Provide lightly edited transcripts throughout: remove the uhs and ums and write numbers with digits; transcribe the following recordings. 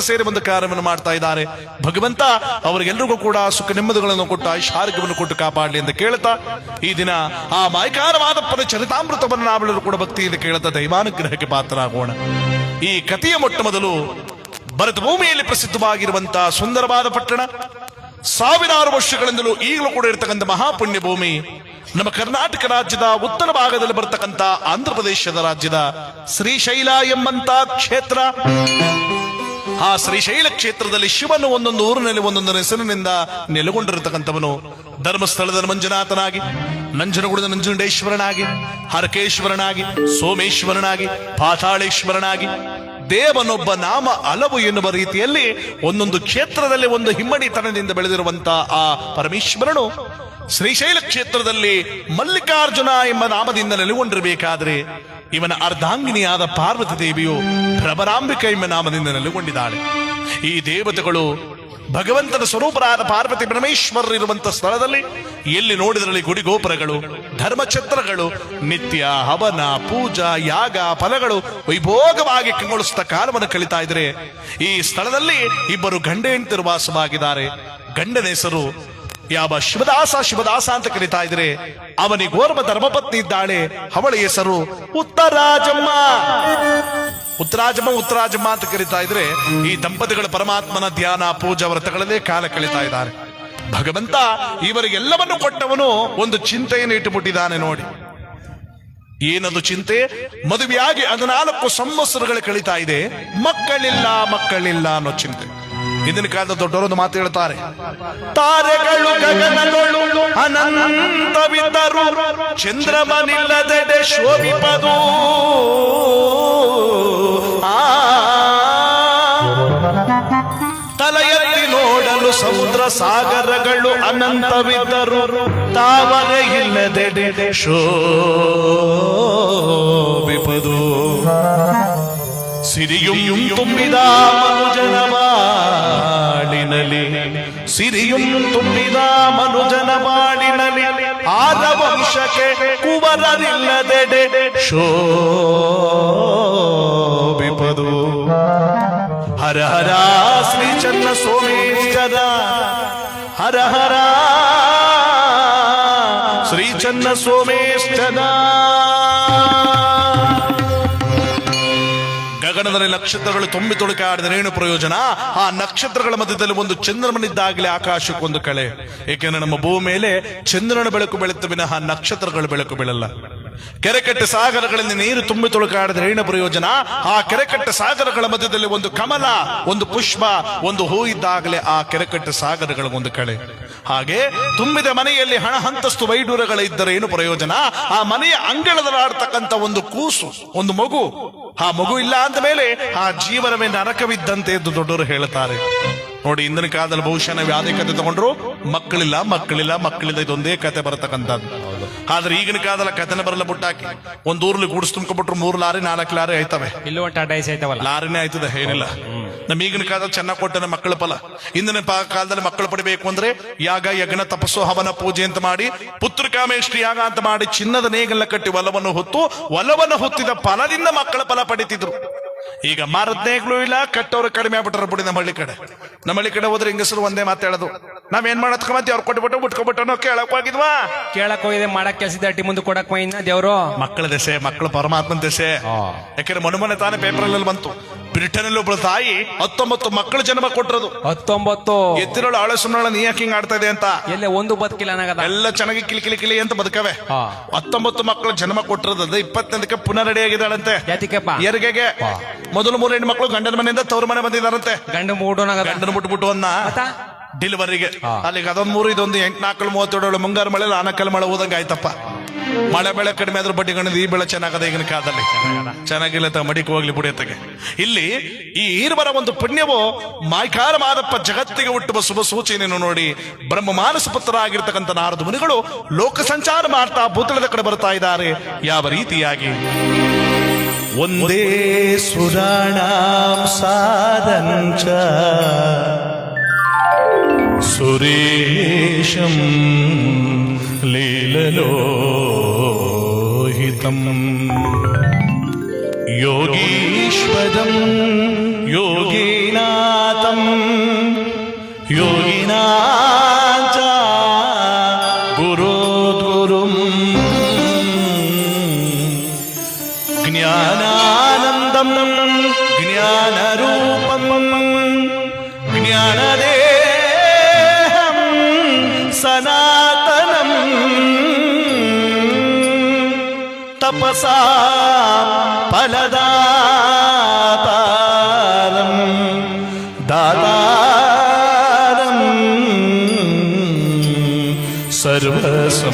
ನಾರದರು ಸೇರಿ ಒಂದು ಕಾರ್ಯವನ್ನು ಮಾಡ್ತಾ ಇದ್ದಾರೆ. ಭಗವಂತ ಅವರಿಗೆಲ್ಲರಿಗೂ ಕೂಡ ಸುಖ ನೆಮ್ಮದಿಗಳನ್ನು ಕೊಟ್ಟು ಆಯುಷ್ಯಾರೋಗ್ಯವನ್ನು ಕೊಟ್ಟು ಕಾಪಾಡಲಿ ಅಂತ ಕೇಳ್ತಾ ಈ ದಿನ ಆ ಮಾಯಕಾರವಾದಪ್ಪನ ಚರಿತಾಮೃತವನ್ನು ನಾವೆಲ್ಲರೂ ಕೂಡ ಭಕ್ತಿಯಿಂದ ಕೇಳ್ತಾ ದೈವಾನುಗ್ರಹಕ್ಕೆ ಪಾತ್ರರಾಗೋಣ. ಈ ಕಥೆಯ ಮೊಟ್ಟ ಮೊದಲು ಭರತ ಭೂಮಿಯಲ್ಲಿ ಪ್ರಸಿದ್ಧವಾಗಿರುವಂತಹ ಸುಂದರವಾದ ಪಟ್ಟಣ, ಸಾವಿರಾರು ವರ್ಷಗಳಿಂದಲೂ ಈಗಲೂ ಕೂಡ ಇರತಕ್ಕಂಥ ಮಹಾಪುಣ್ಯ ಭೂಮಿ, ನಮ್ಮ ಕರ್ನಾಟಕ ರಾಜ್ಯದ ಉತ್ತರ ಭಾಗದಲ್ಲಿ ಬರ್ತಕ್ಕಂಥ ಆಂಧ್ರ ಪ್ರದೇಶದ ರಾಜ್ಯದ ಶ್ರೀಶೈಲ ಎಂಬಂತ ಕ್ಷೇತ್ರ. ಆ ಶ್ರೀಶೈಲ ಕ್ಷೇತ್ರದಲ್ಲಿ ಶಿವನು ಒಂದೊಂದು ಊರಿನಲ್ಲಿ ಒಂದೊಂದು ಹೆಸರಿನಿಂದ ನೆಲೆಗೊಂಡಿರತಕ್ಕಂಥವನು. ಧರ್ಮಸ್ಥಳದ ಮಂಜುನಾಥನಾಗಿ, ನಂಜನಗೂಡದ ನಂಜುಂಡೇಶ್ವರನಾಗಿ, ಹರಕೇಶ್ವರನಾಗಿ, ಸೋಮೇಶ್ವರನಾಗಿ, ಪಾತಾಳೇಶ್ವರನಾಗಿ, ದೇವನೊಬ್ಬ ನಾಮ ಹಲವು ಎನ್ನುವ ರೀತಿಯಲ್ಲಿ ಒಂದೊಂದು ಕ್ಷೇತ್ರದಲ್ಲಿ ಒಂದು ಹಿಮ್ಮಡಿತನದಿಂದ ಬೆಳೆದಿರುವಂತಹ ಆ ಪರಮೇಶ್ವರನು ಶ್ರೀಶೈಲ ಕ್ಷೇತ್ರದಲ್ಲಿ ಮಲ್ಲಿಕಾರ್ಜುನ ಎಂಬ ನಾಮದಿಂದ ನೆಲೆಗೊಂಡಿರಬೇಕಾದ್ರೆ ಇವನ ಅರ್ಧಾಂಗಿನಿಯಾದ ಪಾರ್ವತಿ ದೇವಿಯು ಭ್ರಮರಾಂಬಿಕ ಎಂಬ ನಾಮದಿಂದ ನೆಲೆಗೊಂಡಿದ್ದಾಳೆ. ಈ ದೇವತೆಗಳು ಭಗವಂತನ ಸ್ವರೂಪರಾದ ಪಾರ್ವತಿ ಪರಮೇಶ್ವರರು ಇರುವಂತಹ ಸ್ಥಳದಲ್ಲಿ ಎಲ್ಲಿ ನೋಡಿದರಲ್ಲಿ ಗುಡಿಗೋಪುರಗಳು, ಧರ್ಮಛತ್ರಗಳು, ನಿತ್ಯ ಹವನ, ಪೂಜಾ, ಯಾಗ, ಫಲಗಳು ವೈಭೋಗವಾಗಿ ಕಂಗೊಳಿಸುತ್ತಾ ಕಾಲವನ್ನು ಕಳೀತಾ ಇದ್ರೆ ಈ ಸ್ಥಳದಲ್ಲಿ ಇಬ್ಬರು ಗಂಡ ಹೆಂಡತಿರು ವಾಸವಾಗಿದ್ದಾರೆ. ಗಂಡನ ಹೆಸರು ಯಾವ ಶಿವದಾಸ ಅಂತ ಕರೀತಾ ಇದ್ರೆ ಅವನಿಗೋರ್ವ ಧರ್ಮಪತ್ನಿ ಇದ್ದಾಳೆ. ಅವಳ ಹೆಸರು ಉತ್ತರಾಜಮ್ಮ ಅಂತ ಕರೀತಾ ಇದ್ರೆ ಈ ದಂಪತಿಗಳ ಪರಮಾತ್ಮನ ಧ್ಯಾನ, ಪೂಜಾ, ವ್ರತಗಳಲ್ಲೇ ಕಾಲ ಕಳೀತಾ ಇದ್ದಾರೆ. ಭಗವಂತ ಇವರಿಗೆಲ್ಲವನ್ನು ಕೊಟ್ಟವನು ಒಂದು ಚಿಂತೆಯನ್ನು ಇಟ್ಟುಬಿಟ್ಟಿದ್ದಾನೆ ನೋಡಿ. ಏನದು ಚಿಂತೆ? ಮದುವೆಯಾಗಿ 14 ಸಂವತ್ಸರಗಳು ಕಳೀತಾ ಇದೆ, ಮಕ್ಕಳಿಲ್ಲ ಅನ್ನೋ ಚಿಂತೆ. ಇಂದಿನ ಕಾಲದ ದೊಡ್ಡವರೊಂದು ಮಾತು ಹೇಳ್ತಾರೆ, ತಾರೆಗಳು ಗಗನಗಳು ಅನಂತವಿದ್ದರು, ಚಂದ್ರಮನಿಲ್ಲದೆಡೆ ಶೋಭಿಪದು. ತಲ ಎತ್ತಿ ನೋಡಲು ಸಮುದ್ರ ಸಾಗರಗಳು ಅನಂತವಿದ್ದರು, ತಾವರೆ ಇಲ್ಲದೆಡೆ ಶೋಭಿಪದು. ಸಿರಿಯುಂ ತುಂಬಿದ ಮನುಜನ ಬಾಳಿನಲಿ, ಸಿರಿಯುಂ ತುಂಬಿದ ಮನುಜನ ಬಾಳಿನಲಿ, ಆದ ವಂಶಕ್ಕೆ ಕುವರರಿಲ್ಲದೆಡೆ ಶೋಭಿಪದು. ಹರ ಹರ ಶ್ರೀ ಚನ್ನ ಸೋಮೇಶ್ವರ, ಹರ ಹರ ಶ್ರೀ ಚನ್ನ ಸೋಮೇಶ್ವರ. ಗಗನದಲ್ಲಿ ನಕ್ಷತ್ರಗಳು ತುಂಬಿ ತುಳುಕಾಡಿದರೆ ಏನು ಪ್ರಯೋಜನ? ಆ ನಕ್ಷತ್ರಗಳ ಮಧ್ಯದಲ್ಲಿ ಒಂದು ಚಂದ್ರಮನಿದ್ದಾಗಲೇ ಆಕಾಶಕ್ಕೊಂದು ಕಳೆ. ಏಕೆಂದ್ರೆ ನಮ್ಮ ಭೂಮಿ ಮೇಲೆ ಚಂದ್ರನ ಬೆಳಕು ಬೆಳೆದ ವಿನಃ ನಕ್ಷತ್ರಗಳ ಬೆಳಕು ಬೀಳಲ್ಲ. ಕೆರೆಕಟ್ಟೆ ಸಾಗರಗಳಲ್ಲಿ ನೀರು ತುಂಬಿ ತುಳುಕಾಡಿದ್ರೆ ಏನು ಪ್ರಯೋಜನ? ಆ ಕೆರೆಕಟ್ಟೆ ಸಾಗರಗಳ ಮಧ್ಯದಲ್ಲಿ ಒಂದು ಕಮಲ, ಒಂದು ಪುಷ್ಪ, ಒಂದು ಹೂ ಇದ್ದಾಗಲೇ ಆ ಕೆರೆಕಟ್ಟೆ ಸಾಗರಗಳ ಒಂದು ಕಳೆ. ಹಾಗೆ ತುಂಬಿದ ಮನೆಯಲ್ಲಿ ಹಣ ಹಂತಸ್ತು ವೈಡೂರಗಳು ಇದ್ದರೆ ಏನು ಪ್ರಯೋಜನ? ಆ ಮನೆಯ ಅಂಗಳದಲ್ಲಿ ಆಡ್ತಕ್ಕಂಥ ಒಂದು ಕೂಸು, ಒಂದು ಮಗು, ಆ ಮಗು ಇಲ್ಲ ಅಂದ ಮೇಲೆ ಆ ಜೀವನವೇ ನರಕವಿದ್ದಂತೆ ಎಂದು ದೊಡ್ಡವರು ಹೇಳುತ್ತಾರೆ ನೋಡಿ. ಇಂದಿನ ಕಾಲದಲ್ಲಿ ಬಹುಶಃ ನಾವು ಯಾವುದೇ ಕತೆ ತಗೊಂಡ್ರು ಮಕ್ಕಳಿಲ್ಲ ಇದೊಂದೇ ಕತೆ ಬರತಕ್ಕಂಥದ್ದು. ಆದ್ರೆ ಈಗಿನ ಕಾಲದಲ್ಲಿ ಕತೆನ ಬರಲ್ಲ. ಬುಟ್ಟಾಕಿ ಒಂದ್ ಊರ್ಲಿ ಗೂಡ್ಸ್ ತುಂಬ್ಕೊಬಿಟ್ರು 3 ಲಾರಿ 4 ಲಾರಿ ಆಯ್ತವೆ. ಲಾರಿನೇ ಆಯ್ತದೆ, ಏನಿಲ್ಲ. ನಮ್ ಈಗಿನ ಕಾಲದಲ್ಲಿ ಚೆನ್ನಾಗಿ ಕೊಟ್ಟನೆ ಮಕ್ಕಳ ಫಲ. ಇಂದಿನ ಕಾಲದಲ್ಲಿ ಮಕ್ಕಳು ಪಡಿಬೇಕು ಅಂದ್ರೆ ಯಾಗ, ಯಜ್ಞ, ತಪಸ್ಸು, ಹವನ, ಪೂಜೆ ಅಂತ ಮಾಡಿ, ಪುತ್ರಕಾಮೇಷ್ಟಿ ಯಾಗ ಅಂತ ಮಾಡಿ, ಚಿನ್ನದ ನೇಗಲ್ಲ ಕಟ್ಟಿ ಒಲವನ್ನು ಹೊತ್ತಿದ ಫಲದಿಂದ ಮಕ್ಕಳ ಫಲ ಪಡಿತಿದ್ರು. ಈಗ ಮಾರದ್ನೇಗ್ಲೂ ಇಲ್ಲ, ಕಟ್ಟೋರು ಕಡಿಮೆ ಆಗ್ಬಿಟ್ರ ಬಿಡಿ. ನಮ್ಮ ಹಳ್ಳಿ ಕಡೆ ಹೋದ್ರೆ ಹೆಂಗಸರು ಒಂದೇ ಮಾತಾಡೋದು, ನಾವೇನ್ ಮಾಡತ್ಕ ಮತ್ತೆ ಅವ್ರು ಕೊಟ್ಬಿಟ್ಟು ಬಿಟ್ಕೊಬಿಟ್ಟು ಕೇಳಕ್ ಹೋಗಿದ್ವಾ? ಕೇಳಕ್ ಹೋಗಿದೆ, ಮಾಡಕ್ ಕೆಲಸ ಅಟ್ಟಿ ಮುಂದೆ ಕೊಡಕ್ ದೇವ್ರು. ಮಕ್ಕಳ ದೆಸೆ, ಮಕ್ಕಳು ಪರಮಾತ್ಮನ ದೆಸೆ. ಯಾಕಂದ್ರೆ ಮೊನ್ನೆ ತಾನೇ ಪೇಪರ್ ಅಲ್ಲಿ ಬಂತು, ಬ್ರಿಟನ್ ಒಬ್ಬಳು ತಾಯಿ 19 ಮಕ್ಕಳು ಜನ್ಮ ಕೊಟ್ಟಿರೋದು. 19 ಎತ್ತಿರೋಳು ಆಳ ಸುಮ್ಮಳ ನೀ ಯಾಕೆ ಹಿಂಗ್ ಆಡ್ತಾ ಇದೆ ಅಂತ. ಎಲ್ಲ ಒಂದು ಬದುಕಿಲ್ಲ, ಎಲ್ಲ ಚೆನ್ನಾಗಿ ಕಿಲಿ ಅಂತ ಬದುಕವೆ. 19 ಮಕ್ಕಳು ಜನ್ಮ ಕೊಟ್ಟಿರೋದು. 20ಕ್ಕೆ ಪುನಃ ರೆಡಿ ಆಗಿದ್ದಾಳಂತೆ ಹೆರಿಗೆಗೆ. ಮೊದಲು 3 ಹೆಣ್ಣು ಮಕ್ಕಳು ಗಂಡನ ಮನೆಯಿಂದ ತವ್ರ ಮನೆ ಬಂದಿದ್ದಾರಂತೆ. ಗಂಡನ ಮುಟ್ಬಿಟ್ಟು ಡೆಲಿವರಿಗೆ ಅಲ್ಲಿಗೆ ಅದೊಂದು 3, ಇದೊಂದು 8, 4, 37 ಮುಂಗಾರು ಮಳೆ, ಆನಕಲ್ ಮಳೆ ಹೋದಂಗ ಆಯ್ತಪ್ಪ. ಮಳೆ ಬೆಳೆ ಕಡಿಮೆ ಆದ್ರೂ ಬಡ್ಡಿ ಗಣಿದ ಈ ಬೆಳೆ ಚೆನ್ನಾಗದ ಈಗಿನ ಕಾಲದಲ್ಲಿ. ಚೆನ್ನಾಗಿಲ್ಲ ಮಡಿಕೆ ಹೋಗ್ಲಿ ಬುಡಿಯತ್ತಗೆ. ಇಲ್ಲಿ ಈ ಈರ್ವರ ಒಂದು ಪುಣ್ಯವು ಮಾಯ್ಕಾರ ಮಾದಪ್ಪ ಜಗತ್ತಿಗೆ ಹುಟ್ಟುವ ಶುಭ ಸೂಚನೆಯನ್ನು ನೋಡಿ ಬ್ರಹ್ಮ ಮಾನಸ ಪುತ್ರರಾಗಿರ್ತಕ್ಕಂಥ ನಾರದ ಮುನಿಗಳು ಲೋಕ ಸಂಚಾರ ಮಾಡ್ತಾ ಭೂತಳದ ಕಡೆ ಬರ್ತಾ ಇದ್ದಾರೆ. ಯಾವ ರೀತಿಯಾಗಿ? ಒಂದೇ ಸುರಾಣಾಂ ಸಾಧಂಚ ಸುರೇಶಂ ಲೀಲಲೋಹಿತಂ ಯೋಗೀಶ್ವರಂ ಯೋಗೀನಾ ತಪಸಾ ಫಲದಾತಾರಂ ದಾತಾರಂ ಸರ್ವಸಂಪದಾ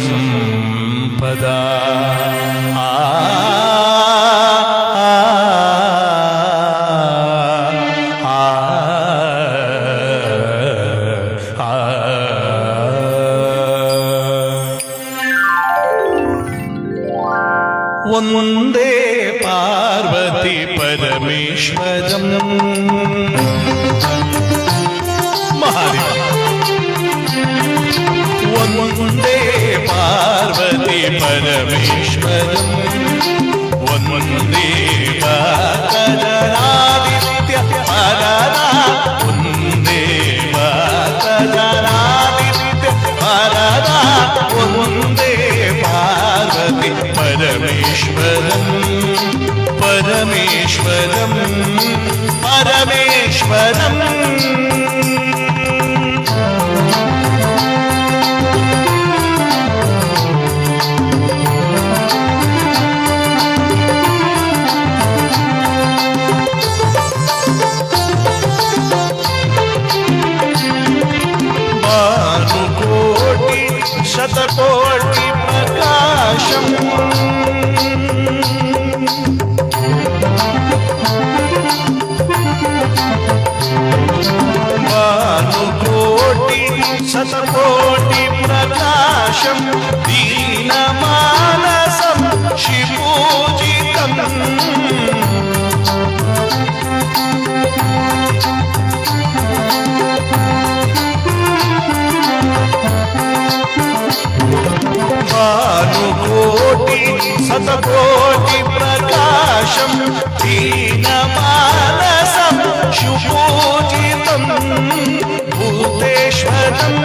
ಒಂದೇ ಪಾರ್ವತಿ ಪರಮೇಶ್ವರಂ ಮಹಾದೇವ ಒಂದೇ ಪಾರ್ವತಿ ಪರಮೇಶ್ವರಂ ಒಂದೇ ಕಜನಾದಿತ್ಯ ಪರನ ಒಂದೇ ಕಜನಾದಿತ್ಯ ಪರನ ಒಂದೇ ಪಾರ್ವತಿ ಪರಮೇಶ್ವರಂ ಪರಮೇಶ್ವರಂ ಪರಮೇಶ್ವರಂ ಭಾನುಕೋಟಿ ಶತಕೋಟಿ ಪ್ರಕಾಶಂ ಭಾನುಕೋಟಿ ಶತಕೋಟಿ ಪ್ರಕಾಶಂ ದೀನಮಾನಸಂ ಶಿವೂಜಿತಂ ಭಾನುಕೋಟಿ ಶತಕೋಟಿ ಪ್ರಕಾಶಂ ದೀನಮಾನಸಂ ಶುಭೂಜಿತಂ ಭೂತೇಶ್ವರಂ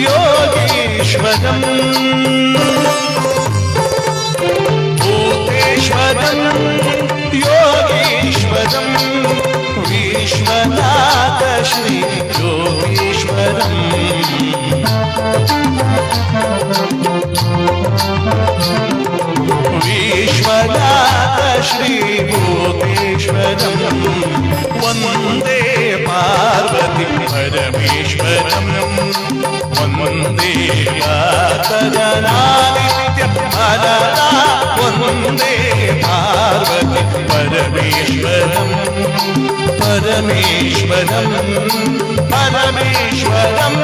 ಯೋಗೀಶ್ವರಂ ಭೂತೇಶ್ವರಂ ಯೋಗೀಶ್ವರಂ ವಿಶ್ವನಾಥ ಶ್ರೀ ಯೋಗೀಶ್ವರಂ ವಿಶ್ವನಾಥ ಶ್ರೀ ಭೂತೇಶ್ವರಂ ವಂದೇ ಪಾರ್ವತಿ ಪರಮೇಶ್ವರಂ ವಂದೇ ಕಜನಾದಿತ್ಯ ಪರನ ವಂದೇ ಪಾರ್ವತಿ ಪರಮೇಶ್ವರಂ ಪರಮೇಶ್ವರಂ ಪರಮೇಶ್ವರಂ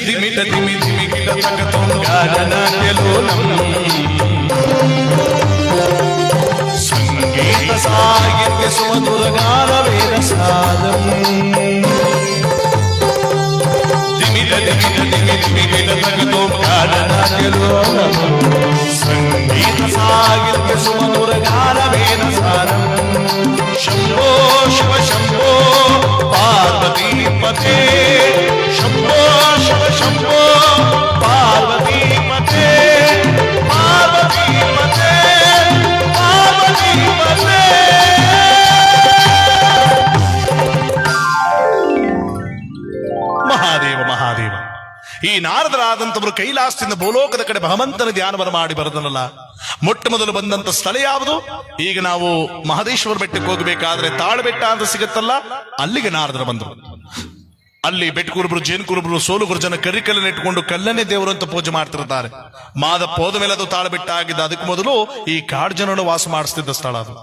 ದಿಮಿಟ ದಿಮಿ ದಿಮಿ ಗಿಡ ತಗತಂ ಗಾನನಾಟ್ಯಲೋಲಂ ಸಂಗೀತ ಸಾಹಿತ್ಯ ಸುಮಧುರ ಗಾನ ವೇದ ಸಾಧಂ ದಿಮಿಟ ದಿಮಿಟ ದಿಮಿ ದಿಮಿ ಗಿಡ ತಗತಂ ಗಾನನಾಟ್ಯಲೋಲಂ ಸಂಗೀತ ಸಾಹಿತ್ಯ ಸುಮಧುರ ಗಾನ ವೇದ ಸಾಧಂ ಶಂಭೋ ಶಿವ ಶಂಭೋ ಪಾರ್ವತಿ ಪತೆ ಶಂಭೋ ಶಿವ ಶಂಭೋ ಪಾರ್ವತಿ ಪತೆ ಪಾರ್ವತಿ ಪತೆ ಪಾರ್ವತಿ ಪತೆ ಮಹಾದೇವ ಮಹಾದೇವ ಈ ನಾರದರಾದಂತವರು ಕೈಲಾಸದಿಂದ ಭೂಲೋಕದ ಕಡೆ ಭಗವಂತನ ಧ್ಯಾನವನ್ನು ಮಾಡಿ ಬರದನಲ್ಲ. ಮೊಟ್ಟ ಮೊದಲು ಬಂದಂತ ಸ್ಥಳ ಯಾವುದು? ಈಗ ನಾವು ಮಹದೇಶ್ವರ ಬೆಟ್ಟಕ್ಕೆ ಹೋಗಬೇಕಾದ್ರೆ ತಾಳಬೆಟ್ಟ ಅಂತ ಸಿಗುತ್ತಲ್ಲ, ಅಲ್ಲಿಗೆ ನಾರದರು ಬಂದರು. ಅಲ್ಲಿ ಬೆಟ್ಕುರುಬರು, ಜೇನುಕುರುಬರು, ಸೋಲುಗುರು ಜನ ಕರಿಕಲ್ಲನ್ನು ಇಟ್ಕೊಂಡು ಕಲ್ಲನ್ನೇ ದೇವರು ಅಂತ ಪೂಜೆ ಮಾಡ್ತಿರ್ತಾರೆ. ಮಾದಪ್ಪ ಹೋದ ಮೇಲೆ ಅದು ತಾಳಬೆಟ್ಟ ಆಗಿದ್ದ. ಅದಕ್ಕೆ ಮೊದಲು ಈ ಕಾಡು ಜನರು ವಾಸ ಮಾಡಿಸ್ತಿದ್ದ ಸ್ಥಳ ಅದು.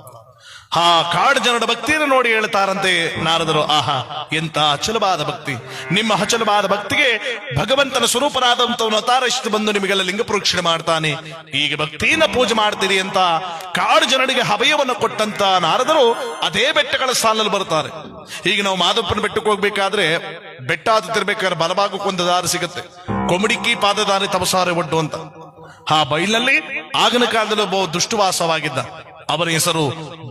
ಆ ಕಾಡು ಜನರ ಭಕ್ತಿಯನ್ನು ನೋಡಿ ಹೇಳ್ತಾರಂತೆ ನಾರದರು, ಆಹಾ ಎಂತ ಅಚಲವಾದ ಭಕ್ತಿ! ನಿಮ್ಮ ಅಚಲವಾದ ಭಕ್ತಿಗೆ ಭಗವಂತನ ಸ್ವರೂಪನಾದಂತವನು ಅವತಾರಿಸಿತು ಬಂದು ನಿಮಗೆಲ್ಲ ಲಿಂಗ ಪ್ರೋಕ್ಷಣೆ ಮಾಡ್ತಾನೆ. ಈಗ ಭಕ್ತಿಯನ್ನ ಪೂಜೆ ಮಾಡ್ತೀರಿ ಅಂತ ಕಾಡು ಜನರಿಗೆ ಅಭಯವನ್ನು ಕೊಟ್ಟಂತ ನಾರದರು ಅದೇ ಬೆಟ್ಟಗಳ ಸಾಲಲ್ಲಿ ಬರ್ತಾರೆ. ಈಗ ನಾವು ಮಾದಪ್ಪನ ಬೆಟ್ಟಕ್ಕೆ ಹೋಗ್ಬೇಕಾದ್ರೆ ಬೆಟ್ಟ ಹತ್ತಿರ್ಬೇಕಾದ್ರೆ ಬಲಭಾಗಕ್ಕೊಂದು ದಾರಿ ಸಿಗುತ್ತೆ. ಕೊಮಡಿಕ್ಕಿ ಪಾದದಾರಿ ತಪಸಾರೆ ಒಡ್ಡು ಅಂತ. ಆ ಬೈಲಿನಲ್ಲಿ ಆಗಿನ ಕಾಲದಲ್ಲಿ ಒಬ್ಬ ದುಷ್ಟವಾಸವಾಗಿದ್ದ. ಅವನ ಹೆಸರು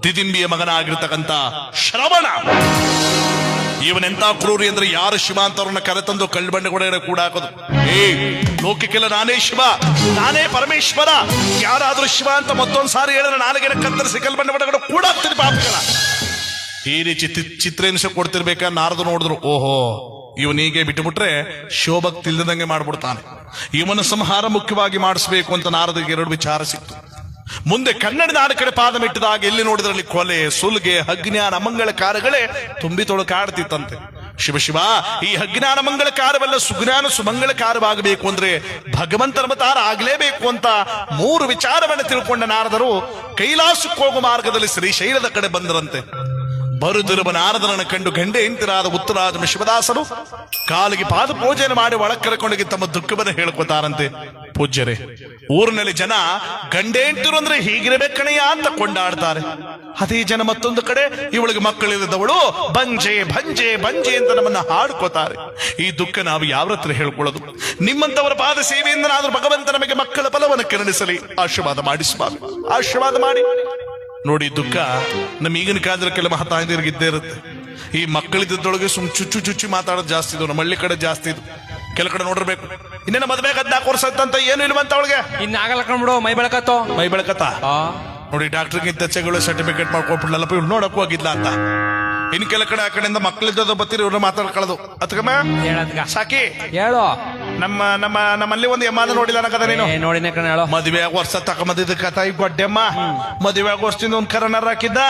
ದಿದಿಂಬಿಯ ಮಗನಾಗಿರ್ತಕ್ಕಂಥ ಶ್ರವಣ. ಇವನೆಂತ ಕ್ರೂರಿ ಅಂದ್ರೆ ಯಾರು ಶಿವ ಅಂತವ್ರನ್ನ ಕರೆತಂದು ಕಳ್ಬಂಡೆಗೊಡೆ ಕೂಡ ಹಾಕೋದು. ಲೋಕಕ್ಕೆಲ್ಲ ನಾನೇ ಶಿವ, ನಾನೇ ಪರಮೇಶ್ವರ, ಯಾರಾದ್ರೂ ಶಿವ ಅಂತ ಮತ್ತೊಂದ್ ಸಾರಿ ಹೇಳಿದ್ರೆ ನಾಲಿಗೆನ ಕತ್ತರಿಸಿ ಕಲ್ಬಂಡೆ ಕೂಡ ಆಗ್ತೀನಿ ಪಾಪಗಳ. ಈ ರೀತಿ ಚಿತ್ರೇಂಶ ಕೊಡ್ತಿರ್ಬೇಕಾ ನಾರದು ನೋಡಿದ್ರು, ಓಹೋ ಇವನಿಗೆ ಬಿಟ್ಟುಬಿಟ್ರೆ ಶೋಭಕ್ ತಿಲ್ದಂಗೆ ಮಾಡ್ಬಿಡ್ತಾನೆ, ಇವನ ಸಂಹಾರ ಮುಖ್ಯವಾಗಿ ಮಾಡಿಸ್ಬೇಕು ಅಂತ ನಾರದಿಗೆ ಎರಡು ವಿಚಾರ ಸಿಕ್ತು. ಮುಂದೆ ಕನ್ನಡ ನಾಡು ಕಡೆ ಪಾದ ಮೆಟ್ಟಿದಾಗ ಎಲ್ಲಿ ನೋಡಿದ್ರಲ್ಲಿ ಕೊಲೆ, ಸುಲ್ಗೆ, ಅಜ್ಞಾನ ಮಂಗಳ ಕಾರ್ಯಗಳೇ ತುಂಬಿ ತೊಳಕಾಡ್ತಿತ್ತಂತೆ. ಶಿವ ಈ ಅಜ್ಞಾನ ಮಂಗಳ ಕಾರ್ಯವೆಲ್ಲ ಸುಜ್ಞಾನ ಸುಮಂಗಳ ಕಾರ್ಯವಾಗಬೇಕು ಅಂದ್ರೆ ಭಗವಂತನ ಅವತಾರ ಆಗ್ಲೇಬೇಕು ಅಂತ 3 ವಿಚಾರವನ್ನು ತಿಳ್ಕೊಂಡ ನಾರದರು ಕೈಲಾಸಕ್ಕೆ ಹೋಗುವ ಮಾರ್ಗದಲ್ಲಿ ಶ್ರೀಶೈಲದ ಕಡೆ ಬಂದರಂತೆ. ಬರುತ್ತಿರುವ ನಾರದರನ್ನು ಕಂಡು ಗಂಡೆ ಹೆಂಡತಿರಾದ ಉತ್ತರಾಜ ಶಿವದಾಸರು ಕಾಲಿಗೆ ಪಾದ ಪೂಜೆಯನ್ನು ಮಾಡಿ ಒಳಗೆ ಕರೆಕೊಂಡೋಗಿ ತಮ್ಮ ದುಃಖವನ್ನು ಹೇಳ್ಕೊತಾರಂತೆ. ಪೂಜ್ಯರೇ, ಊರಿನಲ್ಲಿ ಜನ ಗಂಡೆ ಹೆಂಡತಿರು ಅಂದ್ರೆ ಹೀಗಿರಬೇಕಣಯ್ಯ ಅಂತ ಕೊಂಡಾಡ್ತಾರೆ. ಅದೇ ಜನ ಮತ್ತೊಂದು ಕಡೆ ಇವಳಿಗೆ ಮಕ್ಕಳಿಲ್ಲದವಳು ಬಂಜೆ ಭಂಜೆ ಬಂಜೆ ಅಂತ ನಮ್ಮನ್ನ ಹಾಡ್ಕೋತಾರೆ. ಈ ದುಃಖ ನಾವು ಯಾವ ಹತ್ರ ಹೇಳ್ಕೊಳ್ಳೋದು? ನಿಮ್ಮಂತವರ ಪಾದ ಸೇವೆಯಿಂದ ನಾದ್ರೂ ಭಗವಂತ ನಮಗೆ ಮಕ್ಕಳ ಫಲವನ್ನು ಕರುಣಿಸಲಿ. ಆಶೀರ್ವಾದ ಮಾಡಿ ಸ್ವಾಮಿ, ಆಶೀರ್ವಾದ ಮಾಡಿ. ನೋಡಿ, ದುಃಖ ನಮ್ಮ ಈಗಿನ ಕಾಲದಲ್ಲಿ ಕೆಲ ಮಹತಾಂದಿರಿಗೆ ಇದ್ದೇ ಇರುತ್ತೆ. ಈ ಮಕ್ಕಳಿದ್ದೊಳಗೆ ಚುಚ್ಚು ಚುಚ್ಚಿ ಮಾತಾಡೋದು ಜಾಸ್ತಿ ಇದು. ನಮ್ಮ ಹಳ್ಳಿ ಕಡೆ ಜಾಸ್ತಿ ಇದು. ಕೆಲ ಕಡೆ ನೋಡಿರ್ಬೇಕು, ಇನ್ನೇನು ಮದುವೆ 14 ವರ್ಷ ಅಂತ ಏನು ಇಲ್ವಂತ ಅವಳಿಗೆ ಇನ್ನ ಆಗಲ್ಲ ಕಣ್ಬಿಡು, ಮೈ ಬೆಳಕತ್ತ ನೋಡಿ. ಡಾಕ್ಟರ್ಗಿಂತ ಚೆಗಳು ಸರ್ಟಿಫಿಕೇಟ್ ಮಾಡ್ಕೊಟ್ಬಿಡ್ಲಪ್ಪ ಇವ್ರು ನೋಡಕ್ ಹೋಗಿದ್ಲ ಅಂತ. ಇನ್ ಕೆಲ ಕಡೆ ಆ ಕಡೆಯಿಂದ ಮಕ್ಕಳಿದ್ದ ಬತ್ತೀರಿ ಇವ್ರನ್ನ ಮಾತಾಡ್ಕೊಳ್ಳೋದು. ಅದಕ್ಕಮ್ಮ ಸಾಕಿ ಹೇಳು, ನಮ್ಮಲ್ಲಿ ಒಂದು ಯಮಾನ ನೋಡಿಲ್ಲ ಅನ್ನಕದ ನೀನು. ನೋಡಿನ ಕಣ ಹೇಳು. ಮದುವೆ ಆಗ ವರ್ಷ ತಕೊಂಬಂದಿದ್ದ ಕಥಾಯಿ ಗೊಡ್ಡೆಮ್ಮ ಮದುವೆ ಆಗ ವರ್ಷದಿಂದ ಒಂದ್ ಕರನರ್ ಹಾಕಿದ್ದ,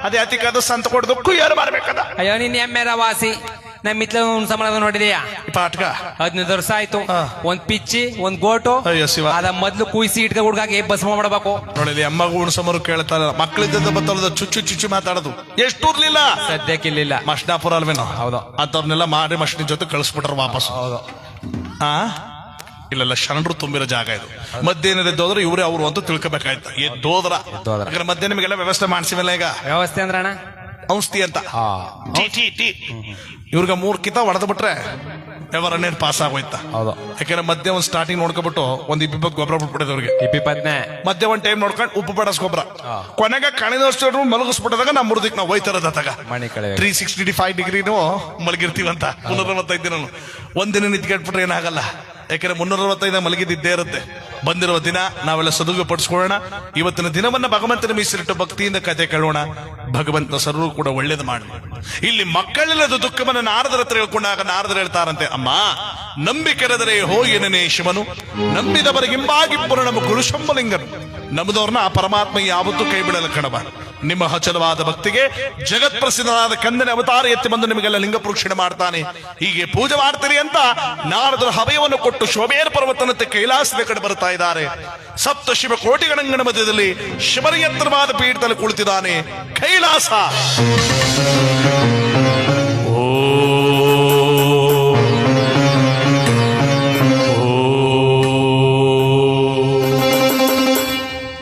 ಅದೇ ಅತಿಕಾದ ಸಂತ ಕೊಡದಕ್ಕೂ ಯಾರು ಮಾಡ್ಬೇಕದ. ಅಯ್ಯೋ ನಿನ್ ಎಮ್ಮೆರ ವಾಸಿ ನಮ್ಮ ಮಿತ್ಲ ಸಂಬಳ ನೋಡಿದೆಯಾ? ಪಾಟ್ಕ 15 ವರ್ಷ ಆಯ್ತು. ಒಂದ್ ಪಿಚ್ಚಿ ಒಂದ್ ಗೋಟು ಅದ ಮೊದ್ಲು ಕುಯ್ಸಿ ಇಟ್ಕ ಹುಡ್ಗಾಗಿ ಭಸ್ಮ ಮಾಡಬೇಕು. ನೋಡಿ, ಅಮ್ಮಗೂ ಉಣ್ಸಮರು ಕೇಳ್ತಾರ, ಮಕ್ಕಳಿದ್ದ ಬತ್ತಲ್ಲದ ಚುಚ್ಚು ಚುಚ್ಚು ಮಾತಾಡೋದು ಎಷ್ಟು ಇರ್ಲಿಲ್ಲ. ಸದ್ಯಕ್ಕಿಲ್ಲ ಮಶ್ನಾಪುರ ಅಲ್ವೇನೋ, ಹೌದು, ಅಂತವ್ರನ್ನೆಲ್ಲ ಮಾಡಿ ಮಶ್ನಿ ಜೊತೆ ಕಳಿಸ್ಬಿಟ್ರ ವಾಪಸ್. ಹೌದು. ಇಲ್ಲೆಲ್ಲ ಶರಣರು ತುಂಬಿರೋ ಜಾಗ ಇದು. ಮಧ್ಯಾಹ್ನದ ಹೋದ್ರೆ ಇವ್ರೆ ಅವ್ರು ಅಂತ ತಿಳ್ಕೊಬೇಕಾಯ್ತು. ಎದ್ದೋದ್ರ ಮಧ್ಯಾಹ್ನ ನಿಮಗೆಲ್ಲ ವ್ಯವಸ್ಥೆ ಮಾಡಿಸಿವಲ್ಲ. ಈಗ ವ್ಯವಸ್ಥೆ ಅಂದ್ರ ಅಣ್ಣ ಔಷಧಿ ಅಂತ ಇವ್ರಿಗೆ 3 ಕಿತ ಹೊಡೆದ್ ಬಿಟ್ರೆ ವ್ಯವಹಾರ ಪಾಸ್ ಆಗೋಯ್ತಾ. ಹೌದು. ಯಾಕಂದ್ರೆ ಮಧ್ಯ ಒಂದ್ ಸ್ಟಾರ್ಟಿಂಗ್ ನೋಡ್ಕೊಬಿಟ್ಟು ಒಂದ್ 20 ಗೊಬ್ಬರ ಬಿಟ್ಬಿಟ್ಟಿದೆ ಅವ್ರಿಗೆ. ಮಧ್ಯ ಒಂದ್ ಟೈಮ್ ನೋಡ್ಕೊಂಡು ಉಪ್ಪು ಬಡಸ್ ಗೊಬ್ಬರ, ಕೊನೆಗೆ ಕಣಿದಷ್ಟು ಮಲಗಿಸ್ಬಿಟ್ಟದಾಗ ನಮ್ಮ ಮುರ್ದಿಕ್ ನಾವು ಹೋಯ್ತಾರದಾಗ 365 ಡಿಗ್ರಿನೂ ಮಲಗಿರ್ತೀವಂತ. 365 ದಿನ ಒಂದಿನ ನಿಂತ್ಕೊಂಡ್ಬಿಟ್ರೆ ಏನಾಗಲ್ಲ. ಯಾಕಂದ್ರೆ 365 ಮಲಗಿದ್ದೇ ಇರುತ್ತೆ. ಬಂದಿರುವ ದಿನ ನಾವೆಲ್ಲ ಸದುಪಡಿಸ್ಕೊಳ್ಳೋಣ. ಇವತ್ತಿನ ದಿನವನ್ನ ಭಗವಂತನ ಮೀಸಲಿಟ್ಟು ಭಕ್ತಿಯಿಂದ ಕತೆ ಕೇಳೋಣ. ಭಗವಂತನ ಸರ್ವರು ಕೂಡ ಒಳ್ಳೇದು ಮಾಡಿ. ಇಲ್ಲಿ ಮಕ್ಕಳೆಲ್ಲದ ದುಃಖವನ್ನು ನಾರದರ ಹತ್ರ ಹೇಳ್ಕೊಂಡಾಗ ನಾರದರು ಹೇಳ್ತಾರಂತೆ, ಅಮ್ಮ ನಂಬಿಕೆರೆದರೆ ಹೋಯನೇ ಶಿವನು, ನಂಬಿದವರಿಗಿಂಬಾಗಿ ಪುರ ನಮ್ಮ ಗುರುಶಂಬಲಿಂಗನು. ನಮ್ಮದವ್ರನ್ನ ಆ ಪರಮಾತ್ಮ ಯಾವತ್ತೂ ಕೈ ಬಿಡಲು ಕಣಬ. ನಿಮ್ಮ ಹಚಲವಾದ ಭಕ್ತಿಗೆ ಜಗತ್ ಪ್ರಸಿದ್ಧನಾದ ಕಂದನ ಅವತಾರ ಎತ್ತಿ ಬಂದು ನಿಮಗೆಲ್ಲ ಲಿಂಗ ಪ್ರೋಕ್ಷಣೆ ಮಾಡ್ತಾನೆ. ಹೀಗೆ ಪೂಜೆ ಮಾಡ್ತೀರಿ ಅಂತ ನಾರದರು ಹವಯವನ್ನು ಕೊಟ್ಟು ಶೋಭೇರ ಪರ್ವತನಂತೆ ಕೈಲಾಸದ ಕಡೆ ಬರ್ತಾ ಇದ್ದಾರೆ. ಸಪ್ತ ಶಿವ ಕೋಟಿಗಣಂಗನ ಮಧ್ಯದಲ್ಲಿ ಶಿವರಿಯಂತ್ರವಾದ ಪೀಠದಲ್ಲಿ ಕುಳಿತಿದ್ದಾನೆ ಕೈಲಾಸ.